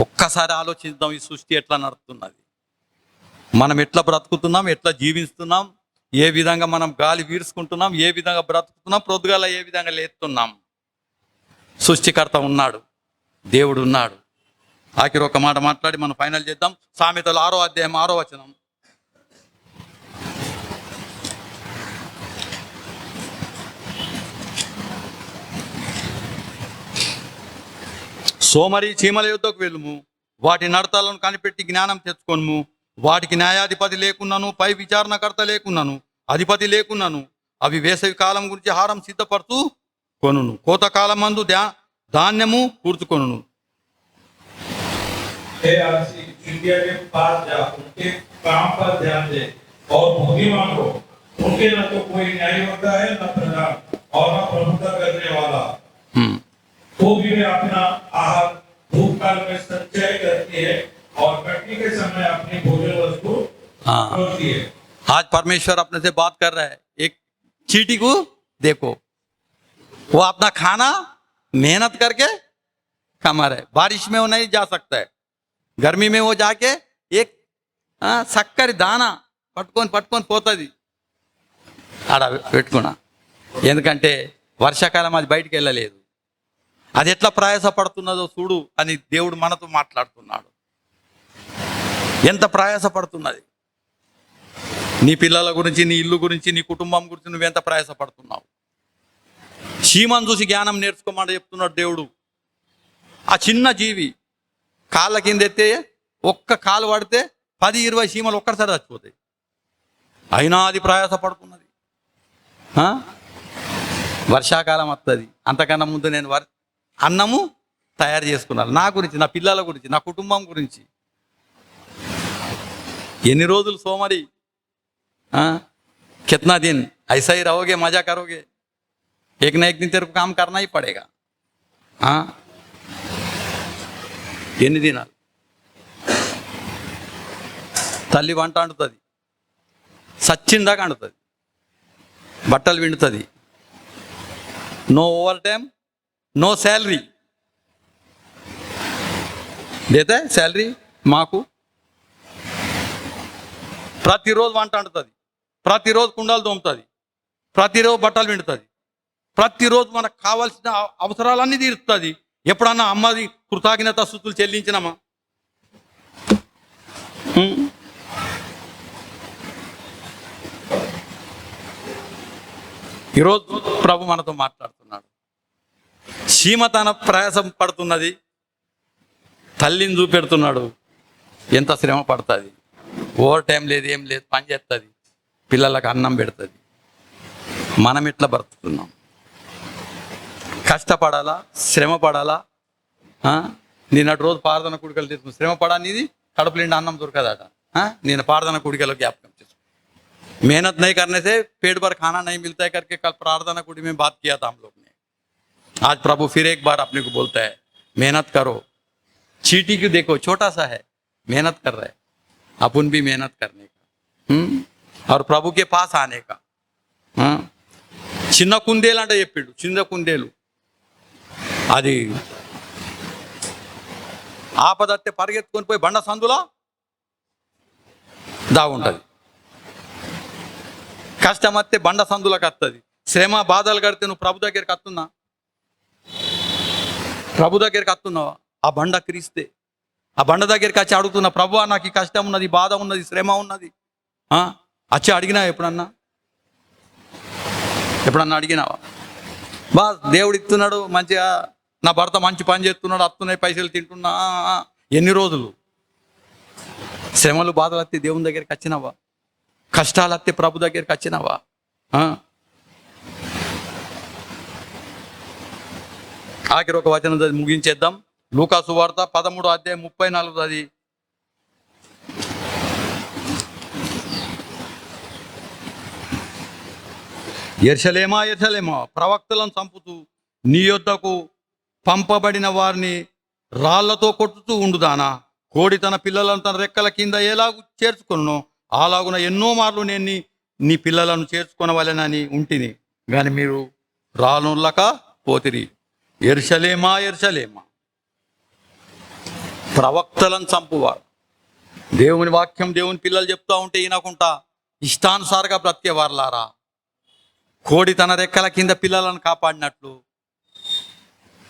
Speaker 1: ఒక్కసారి ఆలోచిద్దాం, ఈ సృష్టి ఎట్లా నడుస్తున్నది, మనం ఎట్లా బ్రతుకుతున్నాం, ఎట్లా జీవిస్తున్నాం, ఏ విధంగా మనం గాలి వీర్చుకుంటున్నాం, ఏ విధంగా బ్రతుకుతున్నాం, ప్రొద్దుగాల ఏ విధంగా లేస్తున్నాం. సృష్టికర్త ఉన్నాడు, దేవుడు ఉన్నాడు. ఆఖరి ఒక మాట మాట్లాడి మనం ఫైనల్ చేద్దాం. సామెతలు 6వ అధ్యాయం 6వ వచనం. సోమరి చీమల యుద్ధకు వెళ్ళుము, వాటి నడతలను కనిపెట్టి జ్ఞానం తెచ్చుకొనుము. వాటికి న్యాయాధిపతి లేకున్నాను, పై విచారణకర్త లేకున్నాను, అధిపతి లేకున్నాను. అవి వేసవి కాలం గురించి ఆహారం సిద్ధపడుతూ కొనును, కోతకాలం మందు ధాన్యము కూర్చుకొనును.
Speaker 2: चिड़िया के पास जा, उनके काम पर ध्यान दे और बुद्धिमान हो. उनके न तो कोई न्याय होता है, न प्रधान और न प्रभुता करने वाला. वो भी वे अपना आहार भूतकाल में संचय करती है और कटनी के समय अपनी भोजन वस्तु तोड़ती है.
Speaker 1: आज परमेश्वर अपने से बात कर रहा है. एक चींटी को देखो, वो अपना खाना मेहनत करके कमा रहे. बारिश में वो नहीं जा सकता है, गर्मी में वो जाके एक చక్కరి దానా పట్టుకొని పోతుంది ఆడ పెట్టుకున్నా. ఎందుకంటే వర్షాకాలం అది బయటికి వెళ్ళలేదు. అది ఎట్లా ప్రయాసపడుతున్నదో చూడు అని దేవుడు మనతో మాట్లాడుతున్నాడు. ఎంత ప్రయాసపడుతున్నది. నీ పిల్లల గురించి, నీ ఇల్లు గురించి, నీ కుటుంబం గురించి నువ్వెంత ప్రయాసపడుతున్నావు. చీమను చూసి జ్ఞానం నేర్చుకోమని చెప్తున్నాడు దేవుడు. ఆ చిన్న జీవి కాళ్ళ కింద ఎత్తే ఒక్క కాలు పడితే 10-20 చీమలు ఒక్కసారి చచ్చిపోతాయి. అయినా అది ప్రయాసపడుతున్నది. వర్షాకాలం వస్తుంది, అంతకన్నా ముందు నేను అన్నము తయారు చేసుకున్నాను, నా గురించి, నా పిల్లల గురించి, నా కుటుంబం గురించి. ఎన్ని రోజులు సోమరి, कितना दिन ऐसा ही रहोगे, मजा करोगे? एक ना एक दिन तेरे को काम करना ही पड़ेगा. ఎన్ని దినాలు తల్లి వంట వండుతుంది, సచ్చిందాక వండుతుంది, బట్టలు విండుతుంది, no overtime, no salary. దేతే శాలరీ మాకు ప్రతిరోజు వంట వండుతుంది, ప్రతిరోజు కుండాలు తోముతుంది, ప్రతిరోజు బట్టలు పిండుతుంది, ప్రతిరోజు మనకు కావాల్సిన అవసరాలన్నీ తీరుస్తుంది. ఎప్పుడన్నా అమ్మది కృతజ్ఞత స్తుతులు చెల్లించినామా? ఈరోజు ప్రభు మనతో మాట్లాడుతున్నాడు. చీమ తన ప్రయాసం పడుతున్నది, తల్లిని చూపెడుతున్నాడు. ఎంత శ్రమ పడుతుంది, ఓవర్ టైం లేదు, ఏం లేదు, పని చేస్తుంది, పిల్లలకు అన్నం పెడుతుంది. మనం ఎట్లా బ్రతుకుతున్నాం? కష్టపడాలా, శ్రమ పడాలా? నిన్నటి రోజు ప్రార్థన కుడికలు తీసుకుని శ్రమ పడాలి, ఇది కడుపు నిండా అన్నం దొరకదట. నేను ప్రార్థన కుడికలో జ్ఞాపకం చేసుకున్నాను. मेहनत नहीं करने से पेट भर खाना नहीं मिलता है करके कल प्रार्थना कुटी में बात किया था हम लोग ने. आज प्रभु फिर एक बार अपने को बोलता है मेहनत करो. चीटी क्यों देखो, छोटा सा है, मेहनत कर रहा है. अपन भी मेहनत करने का और प्रभु के पास आने का. చిన్న కుందేలు అంటే చెప్పాడు, చిన్న కుందేలు అది ఆపదత్తే పరిగెత్తుకొని పోయి బండ సందులో దాగుంటుంది. కష్టం వస్తే బండ సందులకు వస్తుంది. శ్రమ బాధలు కడితే నువ్వు ప్రభు దగ్గరికి వస్తున్నా, ప్రభు దగ్గరికి వస్తున్నావా? ఆ బండ క్రీస్తే ఆ బండ దగ్గరికి వచ్చి అడుగుతున్నా, ప్రభు నాకు ఈ కష్టం ఉన్నది, బాధ ఉన్నది, శ్రమ ఉన్నది, వచ్చి అడిగినా? ఎప్పుడన్నా అడిగినావా? దేవుడు ఇస్తున్నాడు మంచిగా, నా భర్త మంచి పని చేస్తున్నాడు, వస్తున్నాయి పైసలు తింటున్నా. ఎన్ని రోజులు శ్రమలు బాధలు వస్తే దేవుని దగ్గరికి వచ్చినావా? కష్టాలు వస్తే ప్రభు దగ్గరికి వచ్చినావా? ఆఖరి ఒక వచనం ముగించేద్దాం. లూకా సువార్త 13:34 అది. యెరూషలేమా యెరూషలేమా, ప్రవక్తలను చంపుతూ నీ యొద్దకు పంపబడిన వారిని రాళ్లతో కొట్టుతూ ఉండుదానా? కోడి తన పిల్లలను తన రెక్కల కింద ఎలాగూ చేర్చుకును, అలాగున ఎన్నో మార్లు నేను నీ పిల్లలను చేర్చుకొనవలెనని ఉంటిని, కానీ మీరు రానుల్లక పోతిరి. యెరూషలేమా యెరూషలేమా, ప్రవక్తలను చంపువారు. దేవుని వాక్యం దేవుని పిల్లలు చెప్తా ఉంటే ఈనకుంటా ఇష్టానుసారంగా బ్రతికేవారులారా. కోడి తన రెక్కల కింద పిల్లలను కాపాడినట్లు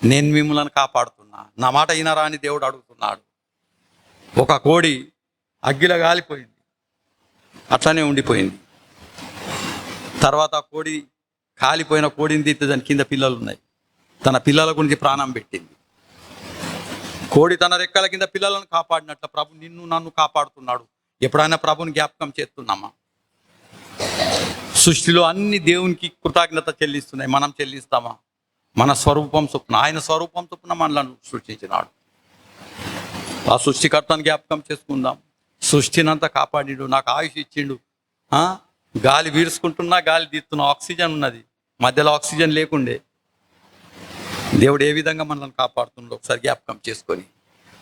Speaker 1: నేను మిమ్మల్ని కాపాడుతున్నా, నా మాట ఈనరా అని దేవుడు అడుగుతున్నాడు. ఒక కోడి అగ్గిలో కాలిపోయింది, అట్లనే ఉండిపోయింది. తర్వాత ఆ కోడి కాలిపోయిన కోడిని తీస్తే దాని కింద పిల్లలు ఉన్నాయి, తన పిల్లల గురించి ప్రాణం పెట్టింది. కోడి తన రెక్కల కింద పిల్లలను కాపాడినట్లు ప్రభు నిన్ను నన్ను కాపాడుతున్నాడు. ఎప్పుడైనా ప్రభుని జ్ఞాపకం చేస్తున్నామా? సృష్టిలో అన్ని దేవునికి కృతజ్ఞత చెల్లిస్తున్నాయి, మనం చెల్లిస్తామా? మన స్వరూపం చొప్పున, ఆయన స్వరూపం చొప్పున మనలను సృష్టించినాడు. ఆ సృష్టికర్తను జ్ఞాపకం చేసుకుందాం. సృష్టినంతా కాపాడిండు, నాకు ఆయుష్ ఇచ్చిండు. గాలి వీరుసుకుంటున్నా, గాలి తీస్తున్నా, ఆక్సిజన్ ఉన్నది, మధ్యలో ఆక్సిజన్ లేకుండే. దేవుడు ఏ విధంగా మనల్ని కాపాడుతుండో ఒకసారి జ్ఞాపకం చేసుకొని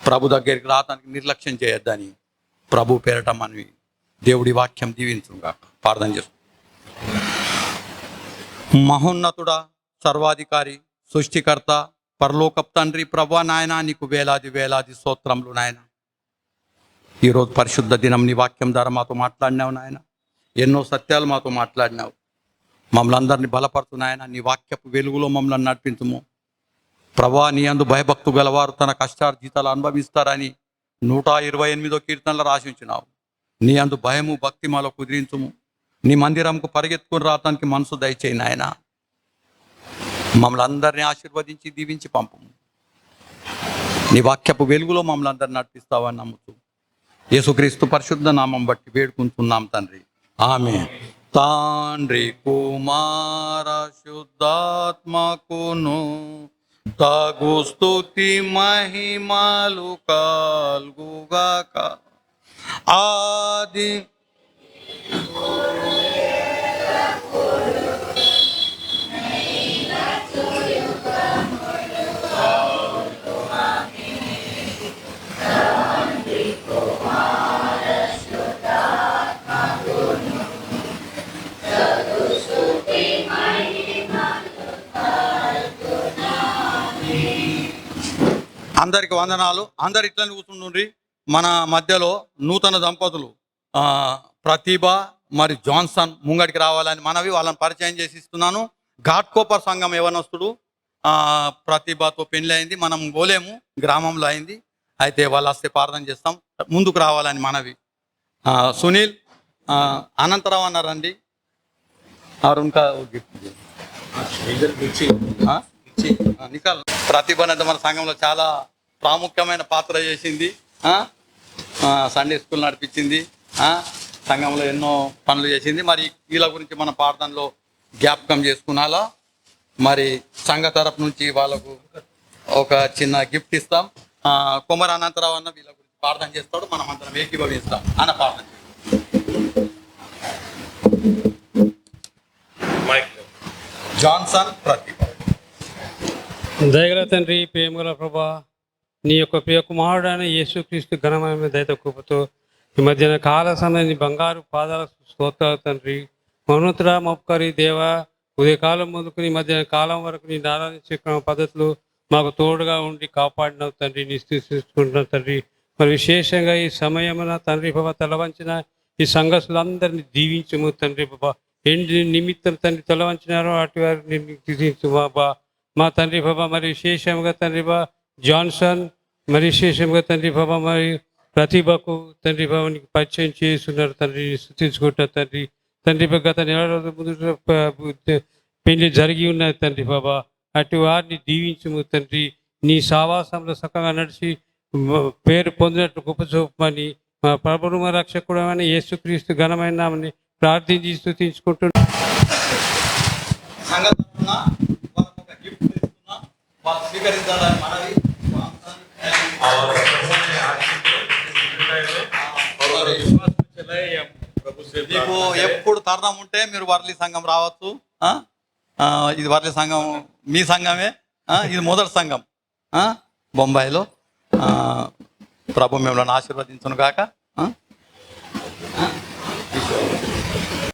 Speaker 1: ప్రభు దగ్గరికి రావడానికి నిర్లక్ష్యం చేయొద్దని ప్రభు పేరట మనవి. దేవుడి వాక్యం దీవించుగా ప్రార్థన చేస్తూ. మహోన్నతుడా, సర్వాధికారి, సృష్టికర్త, పరలోకపు తండ్రి, ప్రభా నాయన, నీకు వేలాది వేలాది స్తోత్రములు నాయన. ఈరోజు పరిశుద్ధ దినం నీ వాక్యం ద్వారా మాతో మాట్లాడినావు నాయన, ఎన్నో సత్యాలు మాతో మాట్లాడినావు. మమ్మల్ని అందరినీ బలపడుతున్నాయన, నీ వాక్యపు వెలుగులో మమ్మల్ని నడిపించుము ప్రభా. నీ అందు భయభక్తు గలవారు తన కష్టార్జితాలు అనుభవిస్తారని 128వ కీర్తనలో రాసి ఉంచినావు. నీ అందు భయము భక్తి మాలో కుదిరించుము. నీ మందిరంకు పరిగెత్తుకుని రావటానికి మనసు దయచేయి నాయన. మమ్మల్ని అందరినీ ఆశీర్వదించి దీవించి పంపము. నీ వాక్యపు వెలుగులో మమ్మల్ని అందరినీ నడిపిస్తావని నమ్ముతూ యేసుక్రీస్తు పరిశుద్ధ నామం బట్టి వేడుకుంటున్నాం తండ్రి, ఆమేన్. తండ్రి కుమార శుద్ధాత్మకును తగు స్తుతి మహిమలు కల్గుగాక. ఆది అందరికి వందనాలు. అందరు ఇట్లని కూర్చుండ్రి. మన మధ్యలో నూతన దంపతులు ప్రతిభ మరి జాన్సన్ ముంగడికి రావాలని మనవి, వాళ్ళని పరిచయం చేసి ఇస్తున్నాను. ఘాట్కోపర్ సంఘం యవనస్తుడు ప్రతిభతో పెళ్లి అయింది. మనం గోలేము గ్రామంలో అయింది. అయితే వాళ్ళు వస్తే ప్రార్థన చేస్తాం. ముందుకు రావాలని మనవి. సునీల్ అనంతరావు అన్నారండి. అరుణ్కా నికాల్ ప్రతిభ అనేది మన సంఘంలో చాలా ప్రాముఖ్యమైన పాత్ర చేసింది. సండే స్కూల్ నడిపించింది. సంఘంలో ఎన్నో పనులు చేసింది. మరి వీళ్ళ గురించి మన ప్రార్థనలో జ్ఞాపకం చేసుకున్నాలా. మరి సంఘ తరపు నుంచి వాళ్ళకు ఒక చిన్న గిఫ్ట్ ఇస్తాం. కుమార్ అనంతరావు అన్న వీళ్ళ గురించి ప్రార్థన చేస్తాడు. మనం అందరం ఏకీభవిస్తాం అన్న ప్రార్థన. జాన్సన్ ప్రతిభ.
Speaker 4: దయగల తండ్రి, ప్రేమగల ప్రభా, నీ యొక్క ప్రియ కుమారుడైన యేసుక్రీస్తు ఘనమైన దయతో కృపతో ఈ మధ్యన కాల సమయాన్ని బంగారు పాదాల స్తోత్రాలు తండ్రి. మౌనతుడా మోపకారి దేవ, ఉదయకాలం మొదలుకుని మధ్యాహ్న కాలం వరకు నీ ఆరాధించే పద్ధతులు మాకు తోడుగా ఉండి కాపాడినావు తండ్రి. నీ స్తుతిస్తున్నావు తండ్రి. మరి విశేషంగా ఈ సమయమున తండ్రి బాబా తలవంచిన ఈ సంఘస్థులందరినీ దీవించము తండ్రి బాబా. ఏంటి నిమిత్తం తండ్రి తలవంచినారో అటు వారిని దీవించు బాబా. మా తండ్రి బాబా మరి విశేషంగా తండ్రి బా జాన్సన్, మరి విశేషంగా తండ్రి బాబా మరి ప్రతిభకు తండ్రి బాబానికి పరిచయం చేస్తున్నారు తండ్రి. స్తుతించుకుంటారు తండ్రి. తండ్రి గత నెల రోజుల ముందు పెళ్లి జరిగి ఉన్నది తండ్రి బాబా. అటు వారిని దీవించము తండ్రి. నీ సావాసంలో చక్కగా నడిచి పేరు పొందినట్టు గొప్ప చూపమని మా ప్రభువు మా రక్షకుడు అని యేసుక్రీస్తు ఘనమైన నామని ప్రార్థించి స్తుతించుకుంటున్నాను.
Speaker 1: స్వీకరించాలని మనవి. మీకు ఎప్పుడు తరుణం ఉంటే మీరు వర్లీ సంఘం రావచ్చు. ఇది వర్లీ సంఘం మీ సంఘమే. ఇది మొదటి సంఘం బొంబాయిలో. ప్రభు మిమ్మల్ని ఆశీర్వదించును గాక.